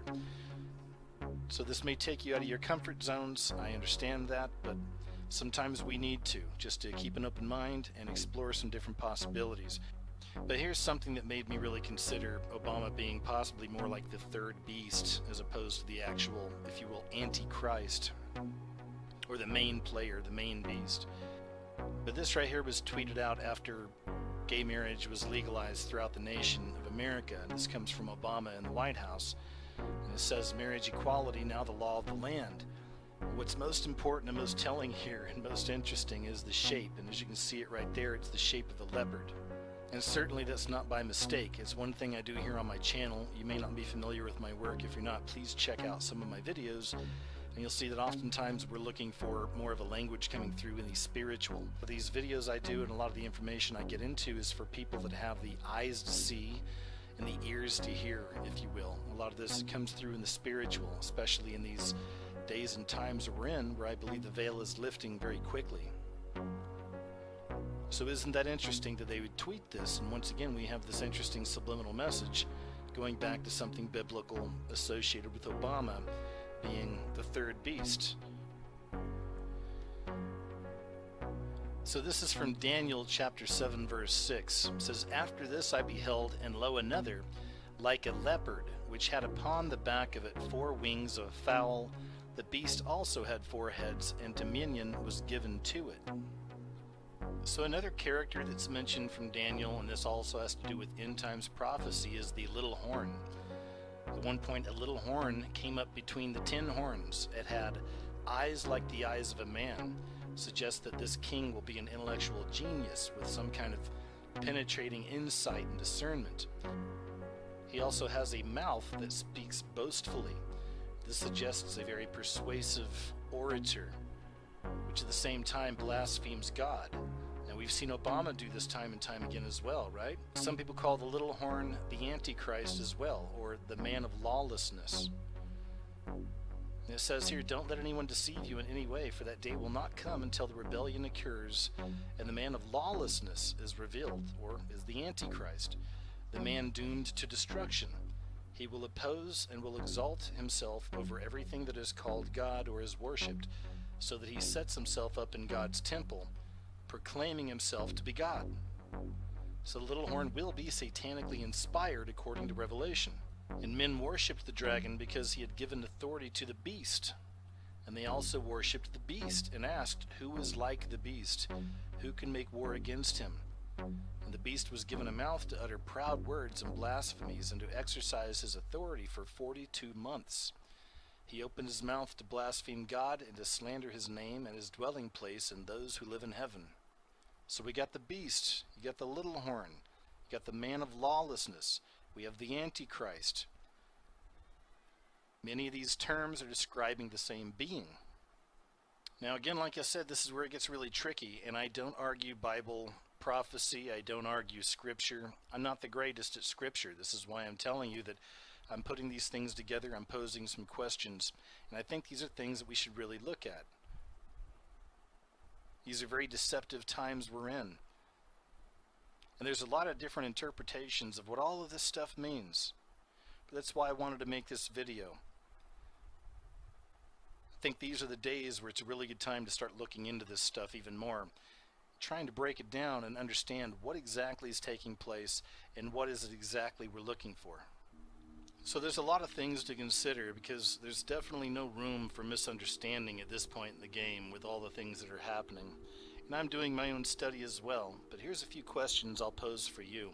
So this may take you out of your comfort zones. I understand that, but sometimes we need to, just to keep an open mind and explore some different possibilities. But here's something that made me really consider Obama being possibly more like the third beast as opposed to the actual, if you will, Antichrist, or the main player, the main beast. But this right here was tweeted out after gay marriage was legalized throughout the nation of America, and this comes from Obama in the White House. And it says, marriage equality, now the law of the land. What's most important and most telling here and most interesting is the shape, and as you can see it right there, it's the shape of the leopard. And certainly that's not by mistake. It's one thing I do here on my channel. You may not be familiar with my work. If you're not, please check out some of my videos, and you'll see that oftentimes we're looking for more of a language coming through in the spiritual. But these videos I do and a lot of the information I get into is for people that have the eyes to see and the ears to hear, if you will. A lot of this comes through in the spiritual, especially in these days and times we're in, where I believe the veil is lifting very quickly. So isn't that interesting that they would tweet this? And once again, we have this interesting subliminal message going back to something biblical associated with Obama being the third beast. So this is from Daniel chapter 7 verse 6. It says, after this I beheld, and lo, another, like a leopard, which had upon the back of it 4 wings of a fowl. The beast also had 4 heads, and dominion was given to it. So another character that's mentioned from Daniel, and this also has to do with end times prophecy, is the little horn. At one point, a little horn came up between the 10 horns. It had eyes like the eyes of a man. Suggests that this king will be an intellectual genius with some kind of penetrating insight and discernment. He also has a mouth that speaks boastfully. This suggests a very persuasive orator, which at the same time blasphemes God. Now we've seen Obama do this time and time again as well, right? Some people call the little horn the Antichrist as well, or the man of lawlessness. And it says here, don't let anyone deceive you in any way, for that day will not come until the rebellion occurs and the man of lawlessness is revealed, or is the Antichrist, the man doomed to destruction. He will oppose and will exalt himself over everything that is called God or is worshipped, so that he sets himself up in God's temple, proclaiming himself to be God. So the little horn will be satanically inspired according to Revelation. And men worshipped the dragon because he had given authority to the beast. And they also worshipped the beast and asked, who is like the beast? Who can make war against him? And the beast was given a mouth to utter proud words and blasphemies, and to exercise his authority for 42 months. He opened his mouth to blaspheme God and to slander his name and his dwelling place and those who live in heaven. So we got the beast, you got the little horn, you got the man of lawlessness, we have the Antichrist. Many of these terms are describing the same being. Now again, like I said, this is where it gets really tricky, and I don't argue Bible prophecy, I don't argue scripture. I'm not the greatest at scripture. This is why I'm telling you that I'm putting these things together, I'm posing some questions, and I think these are things that we should really look at. These are very deceptive times we're in. And there's a lot of different interpretations of what all of this stuff means. But that's why I wanted to make this video. I think these are the days where it's a really good time to start looking into this stuff even more. Trying to break it down and understand what exactly is taking place and what is it exactly we're looking for. So there's a lot of things to consider because there's definitely no room for misunderstanding at this point in the game with all the things that are happening. And I'm doing my own study as well, but here's a few questions I'll pose for you.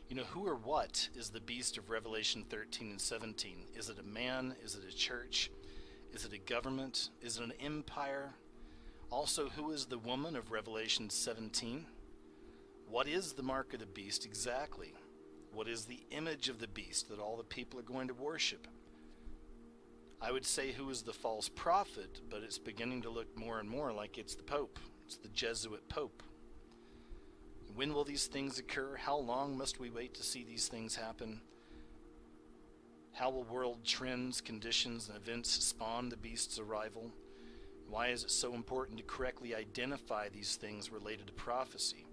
You know, who or what is the beast of Revelation 13 and 17? Is it a man? Is it a church? Is it a government? Is it an empire? Also, who is the woman of Revelation 17? What is the mark of the beast exactly? What is the image of the beast that all the people are going to worship? I would say who is the false prophet, but it's beginning to look more and more like it's the Pope. It's the Jesuit Pope. When will these things occur? How long must we wait to see these things happen? How will world trends, conditions, and events spawn the beast's arrival? Why is it so important to correctly identify these things related to prophecy?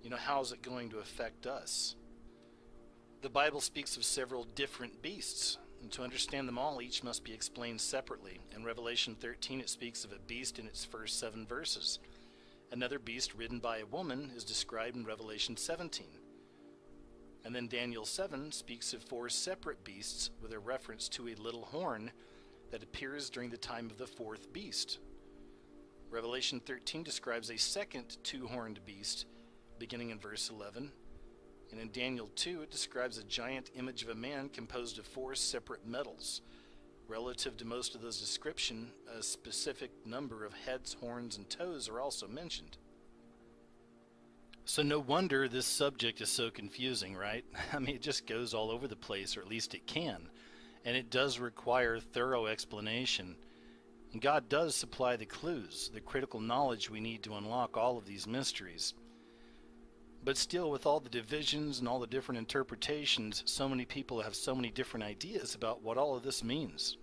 You know, how is it going to affect us? The Bible speaks of several different beasts, and to understand them all, each must be explained separately. In Revelation 13, it speaks of a beast in its first 7 verses. Another beast ridden by a woman is described in Revelation 17. And then Daniel 7 speaks of 4 separate beasts with a reference to a little horn that appears during the time of the 4th beast. Revelation 13 describes a second 2-horned beast beginning in verse 11. And in Daniel 2, it describes a giant image of a man composed of 4 separate metals. Relative to most of those descriptions, a specific number of heads, horns, and toes are also mentioned. So no wonder this subject is so confusing, right? I mean, it just goes all over the place, or at least it can. And it does require thorough explanation. And God does supply the clues, the critical knowledge we need to unlock all of these mysteries. But still, with all the divisions and all the different interpretations, so many people have so many different ideas about what all of this means.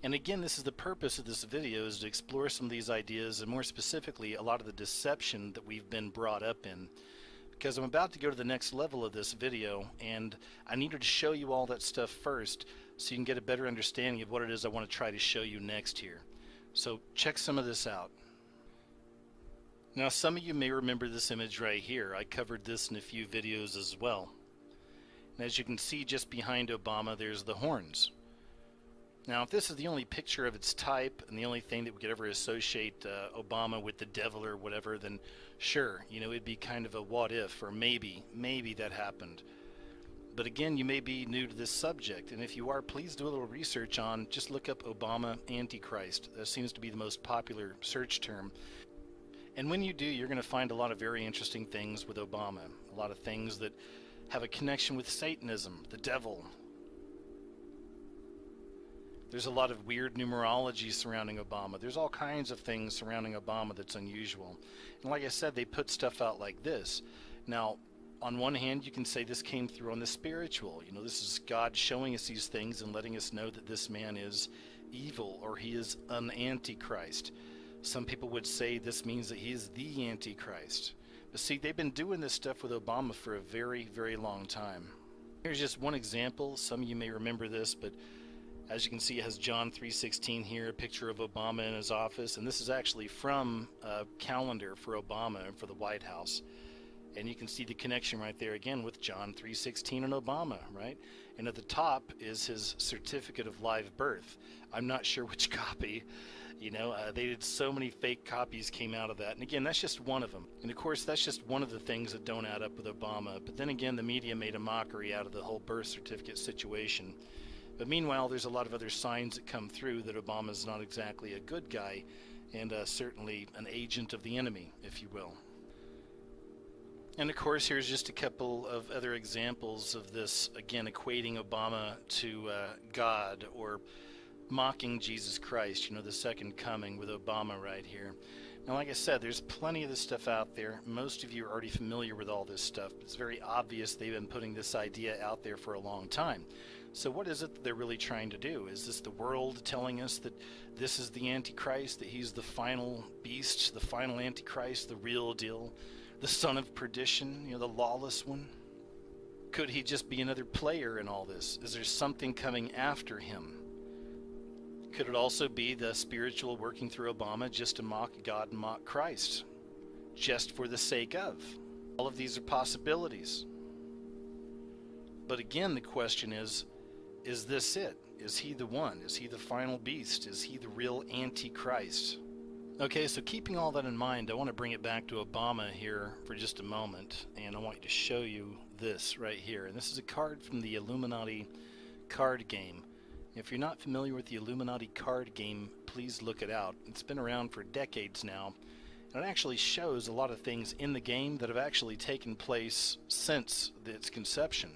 And again, this is the purpose of this video, is to explore some of these ideas, and more specifically, a lot of the deception that we've been brought up in. Because I'm about to go to the next level of this video, and I needed to show you all that stuff first, so you can get a better understanding of what it is I want to try to show you next here. So check some of this out. Now, some of you may remember this image right here. I covered this in a few videos as well. And as you can see, just behind Obama, there's the horns. Now, if this is the only picture of its type and the only thing that we could ever associate Obama with the devil or whatever, then sure, you know, it'd be kind of a what if, or maybe that happened. But again, you may be new to this subject, and if you are, please do a little research on, just look up Obama Antichrist. That seems to be the most popular search term. And when you do, you're going to find a lot of very interesting things with Obama. A lot of things that have a connection with Satanism, the devil. There's a lot of weird numerology surrounding Obama. There's all kinds of things surrounding Obama that's unusual. And like I said, they put stuff out like this. Now, on one hand, you can say this came through on the spiritual. You know, this is God showing us these things and letting us know that this man is evil, or he is an Antichrist. Some people would say this means that he is the Antichrist. But see, they've been doing this stuff with Obama for a very, very long time. Here's just one example. Some of you may remember this, but as you can see, it has John 3:16 here, a picture of Obama in his office. And this is actually from a calendar for Obama and for the White House. And you can see the connection right there again with John 3:16 and Obama, right? And at the top is his certificate of live birth. I'm not sure which copy. You know, they did so many fake copies came out of that. And again, that's just one of them. And of course, that's just one of the things that don't add up with Obama. But then again, the media made a mockery out of the whole birth certificate situation. But meanwhile, there's a lot of other signs that come through that Obama's not exactly a good guy, and certainly an agent of the enemy, if you will. And of course, here's just a couple of other examples of this, again, equating Obama to God, or mocking Jesus Christ, the second coming with Obama right here. Now, like I said, there's plenty of this stuff out there. Most of you are already familiar with all this stuff. It's very obvious they've been putting this idea out there for a long time. So what is it that they're really trying to do? Is this the world telling us that this is the Antichrist, that he's the final beast, the final Antichrist, the real deal, the son of perdition, the lawless one? Could he just be another player in all this? Is there something coming after him? Could it also be the spiritual working through Obama just to mock God and mock Christ, just for the sake of? All of these are possibilities. But again, the question is this it? Is he the one? Is he the final beast? Is he the real Antichrist? Okay, so keeping all that in mind, I want to bring it back to Obama here for just a moment, and I want to show you this right here. And this is a card from the Illuminati card game. If you're not familiar with the Illuminati card game, please look it out. It's been around for decades now, and it actually shows a lot of things in the game that have actually taken place since its conception.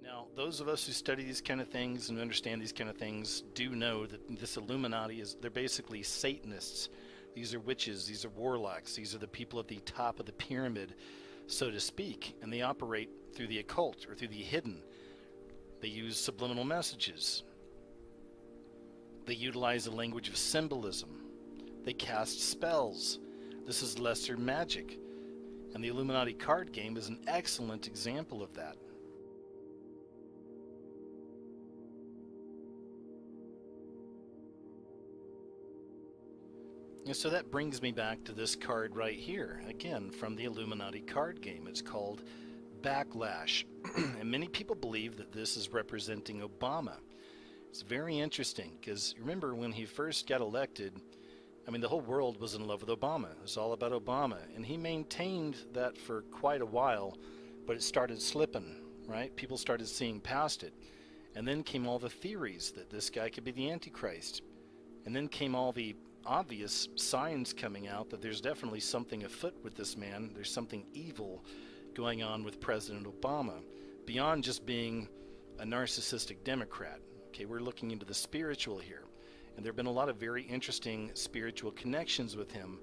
Now, those of us who study these kind of things and understand these kind of things do know that this Illuminati they're basically Satanists. These are witches, these are warlocks, these are the people at the top of the pyramid, so to speak, and they operate through the occult or through the hidden. They use subliminal messages. They utilize a language of symbolism. They cast spells. This is lesser magic, and the Illuminati card game is an excellent example of that. And so that brings me back to this card right here, again, from the Illuminati card game. It's called Backlash, and many people believe that this is representing Obama. It's very interesting, because remember when he first got elected, the whole world was in love with Obama. It was all about Obama, and he maintained that for quite a while, but it started slipping, right? People started seeing past it, and then came all the theories that this guy could be the Antichrist, and then came all the obvious signs coming out that there's definitely something afoot with this man. There's something evil going on with President Obama, beyond just being a narcissistic Democrat. Okay, we're looking into the spiritual here, and there have been a lot of very interesting spiritual connections with him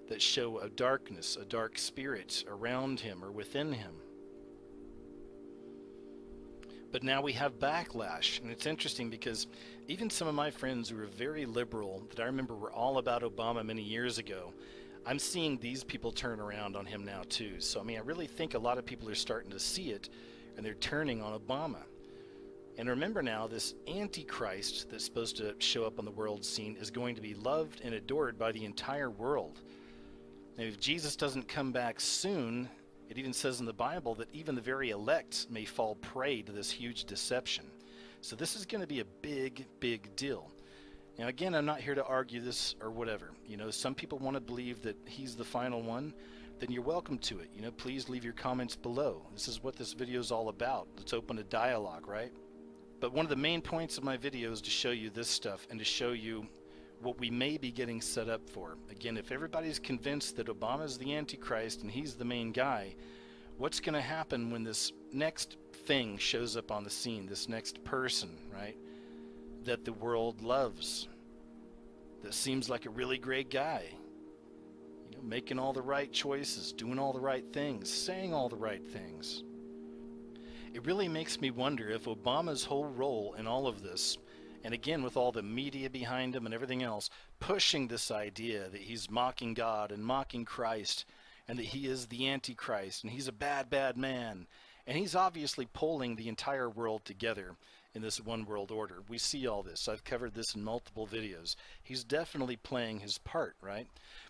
that show a darkness, a dark spirit around him or within him. But now we have backlash, and it's interesting because even some of my friends who are very liberal, that I remember were all about Obama many years ago, I'm seeing these people turn around on him now too. So I really think a lot of people are starting to see it, and they're turning on Obama. And remember now, this Antichrist that's supposed to show up on the world scene is going to be loved and adored by the entire world. Now, if Jesus doesn't come back soon, it even says in the Bible that even the very elect may fall prey to this huge deception. So this is going to be a big, big deal. Now again, I'm not here to argue this or whatever. Some people want to believe that he's the final one. Then you're welcome to it. Please leave your comments below. This is what this video is all about. Let's open a dialogue, right? But one of the main points of my video is to show you this stuff and to show you what we may be getting set up for. Again, if everybody's convinced that Obama's the Antichrist and he's the main guy, what's going to happen when this next thing shows up on the scene, this next person, right, that the world loves, that seems like a really great guy, making all the right choices, doing all the right things, saying all the right things? It really makes me wonder if Obama's whole role in all of this, and again with all the media behind him and everything else, pushing this idea that he's mocking God and mocking Christ, and that he is the Antichrist, and he's a bad, bad man, and he's obviously pulling the entire world together in this one world order. We see all this. I've covered this in multiple videos. He's definitely playing his part, right?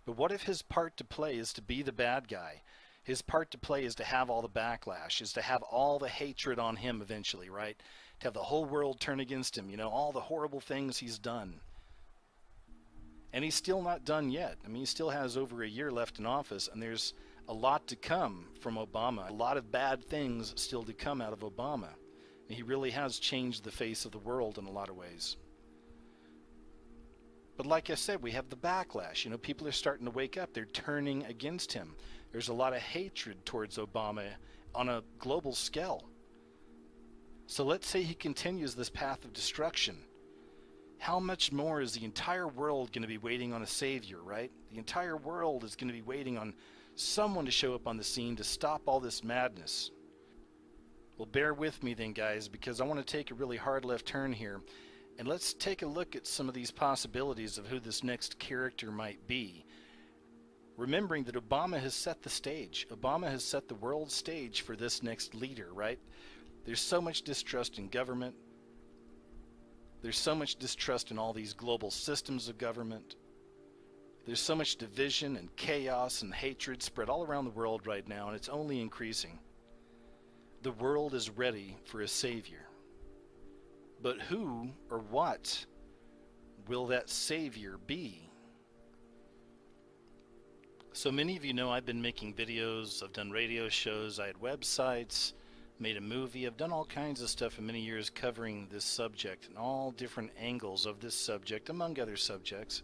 But what if his part to play is to be the bad guy? His part to play is to have all the backlash, is to have all the hatred on him eventually, right? To have the whole world turn against him, all the horrible things he's done. And he's still not done yet. I mean, he still has over a year left in office, and there's a lot to come from Obama. A lot of bad things still to come out of Obama. And he really has changed the face of the world in a lot of ways. But like I said, we have the backlash. You know, people are starting to wake up. They're turning against him. There's a lot of hatred towards Obama on a global scale. So let's say he continues this path of destruction. How much more is the entire world going to be waiting on a savior, right? The entire world is going to be waiting on someone to show up on the scene to stop all this madness. Well, bear with me then, guys, because I want to take a really hard left turn here. And let's take a look at some of these possibilities of who this next character might be. Remembering that Obama has set the stage. Obama has set the world stage for this next leader, right? There's so much distrust in government. There's so much distrust in all these global systems of government. There's so much division and chaos and hatred spread all around the world right now, and it's only increasing. The world is ready for a savior. But who or what will that savior be? So many of you know I've been making videos, I've done radio shows, I had websites, made a movie, I've done all kinds of stuff in many years covering this subject and all different angles of this subject, among other subjects.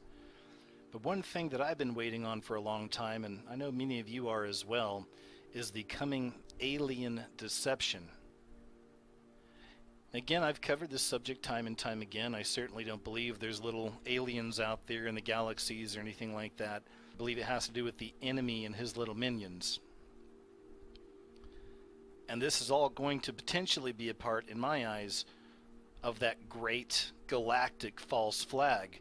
But one thing that I've been waiting on for a long time, and I know many of you are as well, is the coming alien deception. Again, I've covered this subject time and time again. I certainly don't believe there's little aliens out there in the galaxies or anything like that. I believe it has to do with the enemy and his little minions. And this is all going to potentially be a part, in my eyes, of that great galactic false flag.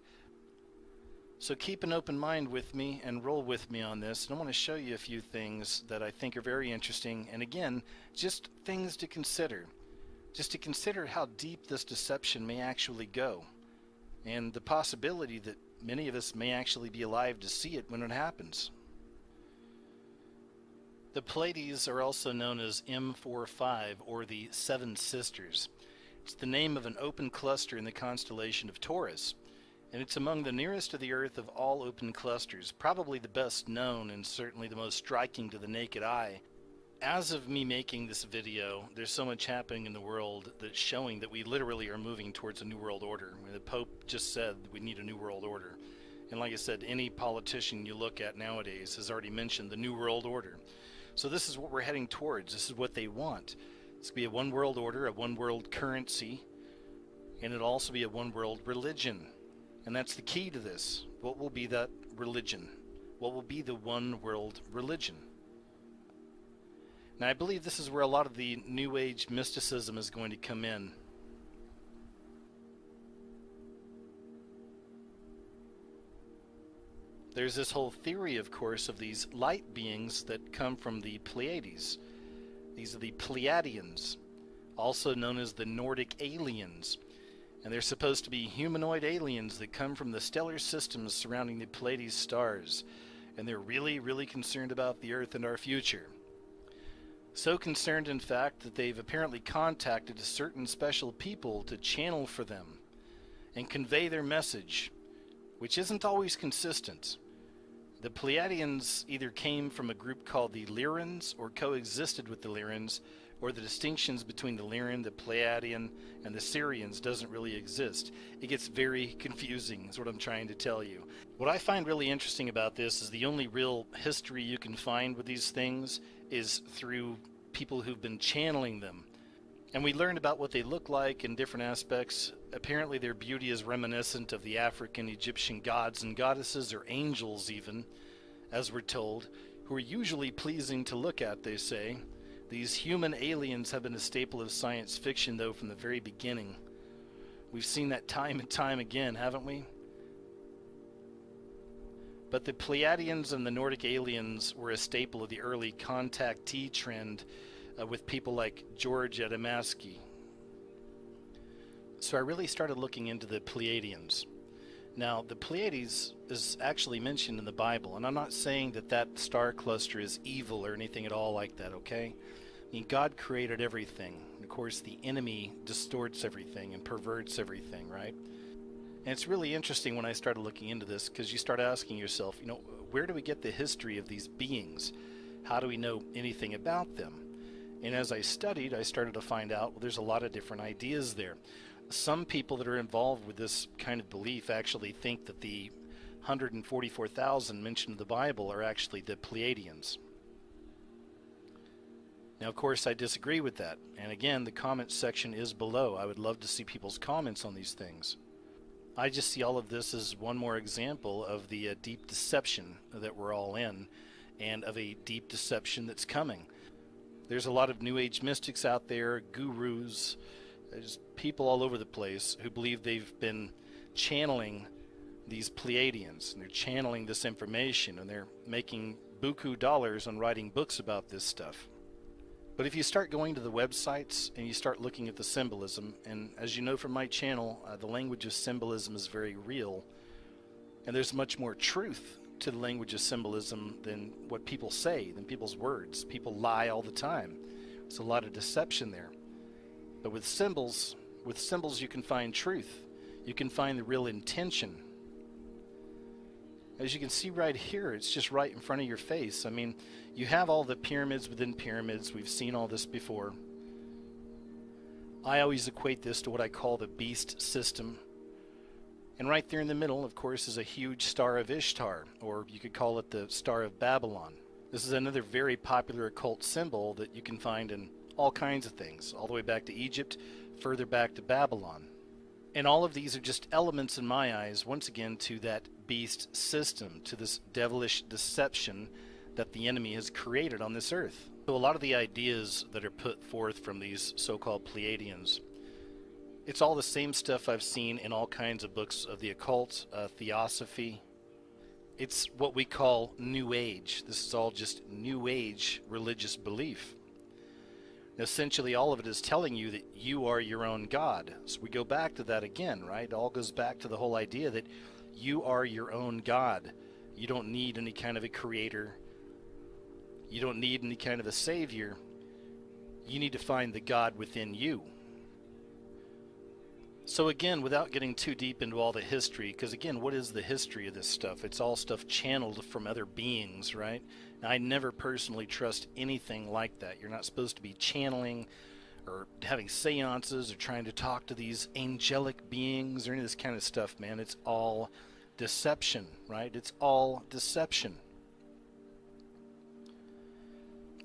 So keep an open mind with me and roll with me on this. And I want to show you a few things that I think are very interesting. And again, just things to consider. Just to consider how deep this deception may actually go. And the possibility that many of us may actually be alive to see it when it happens. The Pleiades are also known as M45, or the Seven Sisters. It's the name of an open cluster in the constellation of Taurus, and it's among the nearest to the Earth of all open clusters, probably the best known and certainly the most striking to the naked eye. As of me making this video, there's so much happening in the world that's showing that we literally are moving towards a new world order. I mean, the Pope just said we need a new world order. And like I said, any politician you look at nowadays has already mentioned the new world order. So this is what we're heading towards. This is what they want. It's going to be a one world order, a one world currency, and it'll also be a one world religion. And that's the key to this. What will be that religion? What will be the one world religion? Now I believe this is where a lot of the New Age mysticism is going to come in. There's this whole theory, of course, of these light beings that come from the Pleiades. These are the Pleiadians, also known as the Nordic aliens. And they're supposed to be humanoid aliens that come from the stellar systems surrounding the Pleiades stars. And they're really, really concerned about the Earth and our future. So concerned, in fact, that they've apparently contacted certain special people to channel for them and convey their message, which isn't always consistent. The Pleiadians either came from a group called the Lyrans or coexisted with the Lyrans, or the distinctions between the Lyran, the Pleiadian, and the Sirians doesn't really exist. It gets very confusing, is what I'm trying to tell you. What I find really interesting about this is the only real history you can find with these things is through people who've been channeling them. And we learned about what they look like in different aspects. Apparently their beauty is reminiscent of the African Egyptian gods and goddesses, or angels even, as we're told, who are usually pleasing to look at, they say. These human aliens have been a staple of science fiction, though, from the very beginning. We've seen that time and time again, haven't we? But the Pleiadians and the Nordic aliens were a staple of the early contactee trend with people like George Adamaski. So I really started looking into the Pleiadians. Now, the Pleiades is actually mentioned in the Bible, and I'm not saying that that star cluster is evil or anything at all like that, okay? I mean, God created everything. Of course, the enemy distorts everything and perverts everything, right? And it's really interesting when I started looking into this, because you start asking yourself, where do we get the history of these beings? How do we know anything about them? And as I studied, I started to find out, well, there's a lot of different ideas there. Some people that are involved with this kind of belief actually think that the 144,000 mentioned in the Bible are actually the Pleiadians. Now, of course, I disagree with that. And again, the comments section is below. I would love to see people's comments on these things. I just see all of this as one more example of the deep deception that we're all in, and of a deep deception that's coming. There's a lot of New Age mystics out there, gurus, there's people all over the place who believe they've been channeling these Pleiadians, and they're channeling this information, and they're making buku dollars on writing books about this stuff. But if you start going to the websites and you start looking at the symbolism, and as you know from my channel, the language of symbolism is very real, and there's much more truth to the language of symbolism than what people say, than people's words. People lie all the time. There's a lot of deception there. But with symbols you can find truth. You can find the real intention. As you can see right here, it's just right in front of your face. I mean, you have all the pyramids within pyramids. We've seen all this before. I always equate this to what I call the beast system. And right there in the middle, of course, is a huge star of Ishtar, or you could call it the Star of Babylon. This is another very popular occult symbol that you can find in all kinds of things, all the way back to Egypt, further back to Babylon. And all of these are just elements in my eyes, once again, to that beast system, to this devilish deception that the enemy has created on this earth. So a lot of the ideas that are put forth from these so-called Pleiadians, it's all the same stuff I've seen in all kinds of books of the occult, theosophy. It's what we call New Age. This is all just New Age religious belief. Essentially, all of it is telling you that you are your own God. So we go back to that again, right? It all goes back to the whole idea that you are your own God. You don't need any kind of a creator. You don't need any kind of a savior. You need to find the God within you. So again, without getting too deep into all the history, because again, what is the history of this stuff? It's all stuff channeled from other beings, right? Now, I never personally trust anything like that. You're not supposed to be channeling or having seances or trying to talk to these angelic beings or any of this kind of stuff, man. It's all deception, right? It's all deception.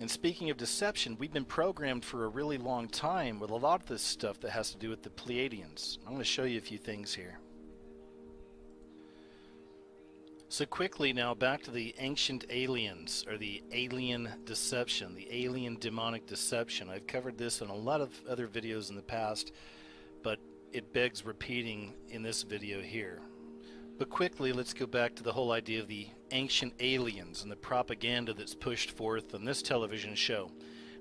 And speaking of deception, we've been programmed for a really long time with a lot of this stuff that has to do with the Pleiadians. I'm going to show you a few things here. So quickly now, back to the ancient aliens, or the alien deception, the alien demonic deception. I've covered this in a lot of other videos in the past, but it begs repeating in this video here. But quickly, let's go back to the whole idea of the ancient aliens and the propaganda that's pushed forth on this television show.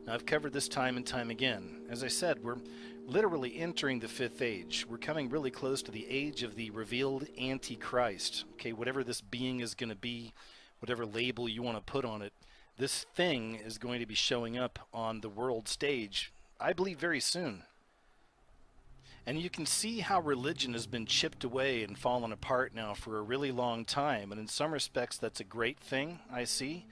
Now, I've covered this time and time again. As I said, we're literally entering the fifth age. We're coming really close to the age of the revealed Antichrist. Okay, whatever this being is going to be, whatever label you want to put on it, this thing is going to be showing up on the world stage, I believe, very soon. And you can see how religion has been chipped away and fallen apart now for a really long time. And in some respects, that's a great thing, I see.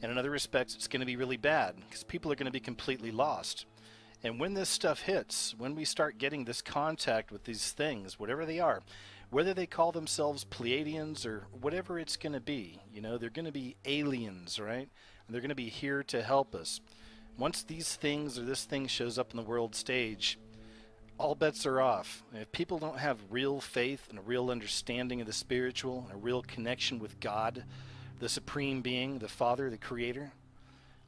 And in other respects, it's going to be really bad because people are going to be completely lost. And when this stuff hits, when we start getting this contact with these things, whatever they are, whether they call themselves Pleiadians or whatever it's going to be, you know, they're going to be aliens, right? And they're going to be here to help us. Once these things or this thing shows up on the world stage, all bets are off. If people don't have real faith and a real understanding of the spiritual and a real connection with God, the Supreme Being, the Father, the Creator,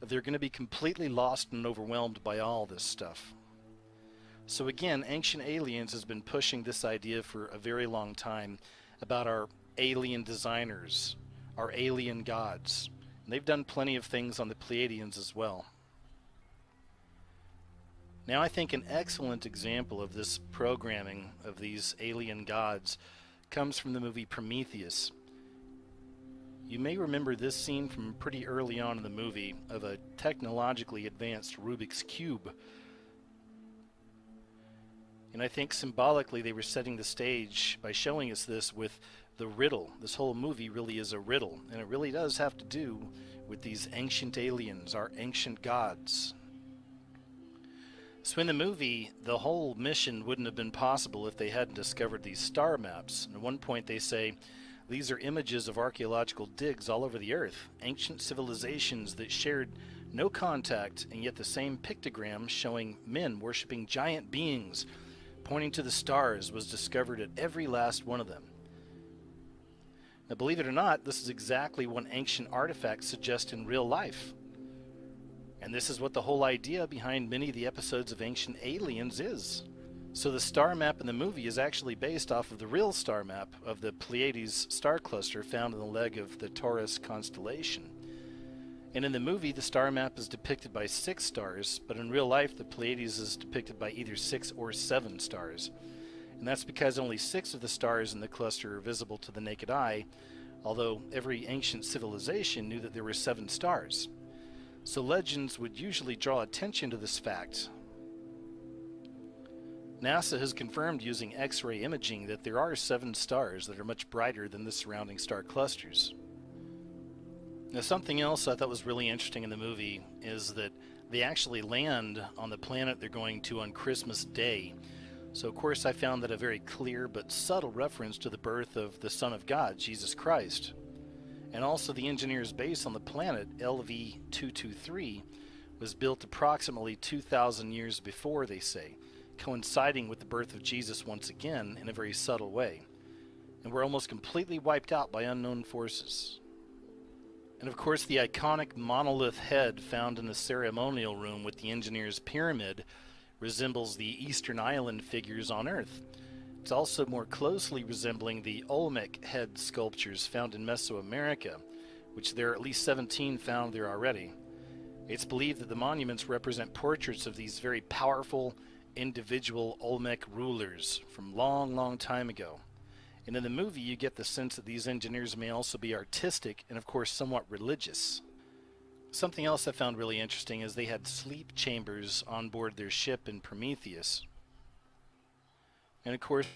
they're going to be completely lost and overwhelmed by all this stuff. So again, Ancient Aliens has been pushing this idea for a very long time about our alien designers, our alien gods. And they've done plenty of things on the Pleiadians as well. Now, I think an excellent example of this programming of these alien gods comes from the movie Prometheus. You may remember this scene from pretty early on in the movie of a technologically advanced Rubik's Cube. And I think symbolically they were setting the stage by showing us this with the riddle. This whole movie really is a riddle, and it really does have to do with these ancient aliens, our ancient gods. So in the movie, the whole mission wouldn't have been possible if they hadn't discovered these star maps. And at one point they say, these are images of archaeological digs all over the earth, ancient civilizations that shared no contact, and yet the same pictogram showing men worshiping giant beings pointing to the stars was discovered at every last one of them. Now, believe it or not, this is exactly what ancient artifacts suggest in real life. And this is what the whole idea behind many of the episodes of Ancient Aliens is. So the star map in the movie is actually based off of the real star map of the Pleiades star cluster found in the leg of the Taurus constellation. And in the movie, the star map is depicted by 6 stars, but in real life, the Pleiades is depicted by either 6 or 7 stars. And that's because only 6 of the stars in the cluster are visible to the naked eye, although every ancient civilization knew that there were 7 stars. So legends would usually draw attention to this fact. NASA has confirmed using X-ray imaging that there are 7 stars that are much brighter than the surrounding star clusters. Now, something else I thought was really interesting in the movie is that they actually land on the planet they're going to on Christmas Day. So, of course, I found that a very clear but subtle reference to the birth of the Son of God, Jesus Christ. And also the engineer's base on the planet, LV-223, was built approximately 2,000 years before, they say, coinciding with the birth of Jesus once again in a very subtle way. And we're almost completely wiped out by unknown forces. And of course, the iconic monolith head found in the ceremonial room with the engineer's pyramid resembles the Eastern Island figures on Earth. It's also more closely resembling the Olmec head sculptures found in Mesoamerica, which there are at least 17 found there already. It's believed that the monuments represent portraits of these very powerful individual Olmec rulers from long time ago. And in the movie, you get the sense that these engineers may also be artistic and, of course, somewhat religious. Something else I found really interesting is they had sleep chambers on board their ship in Prometheus. And, of course,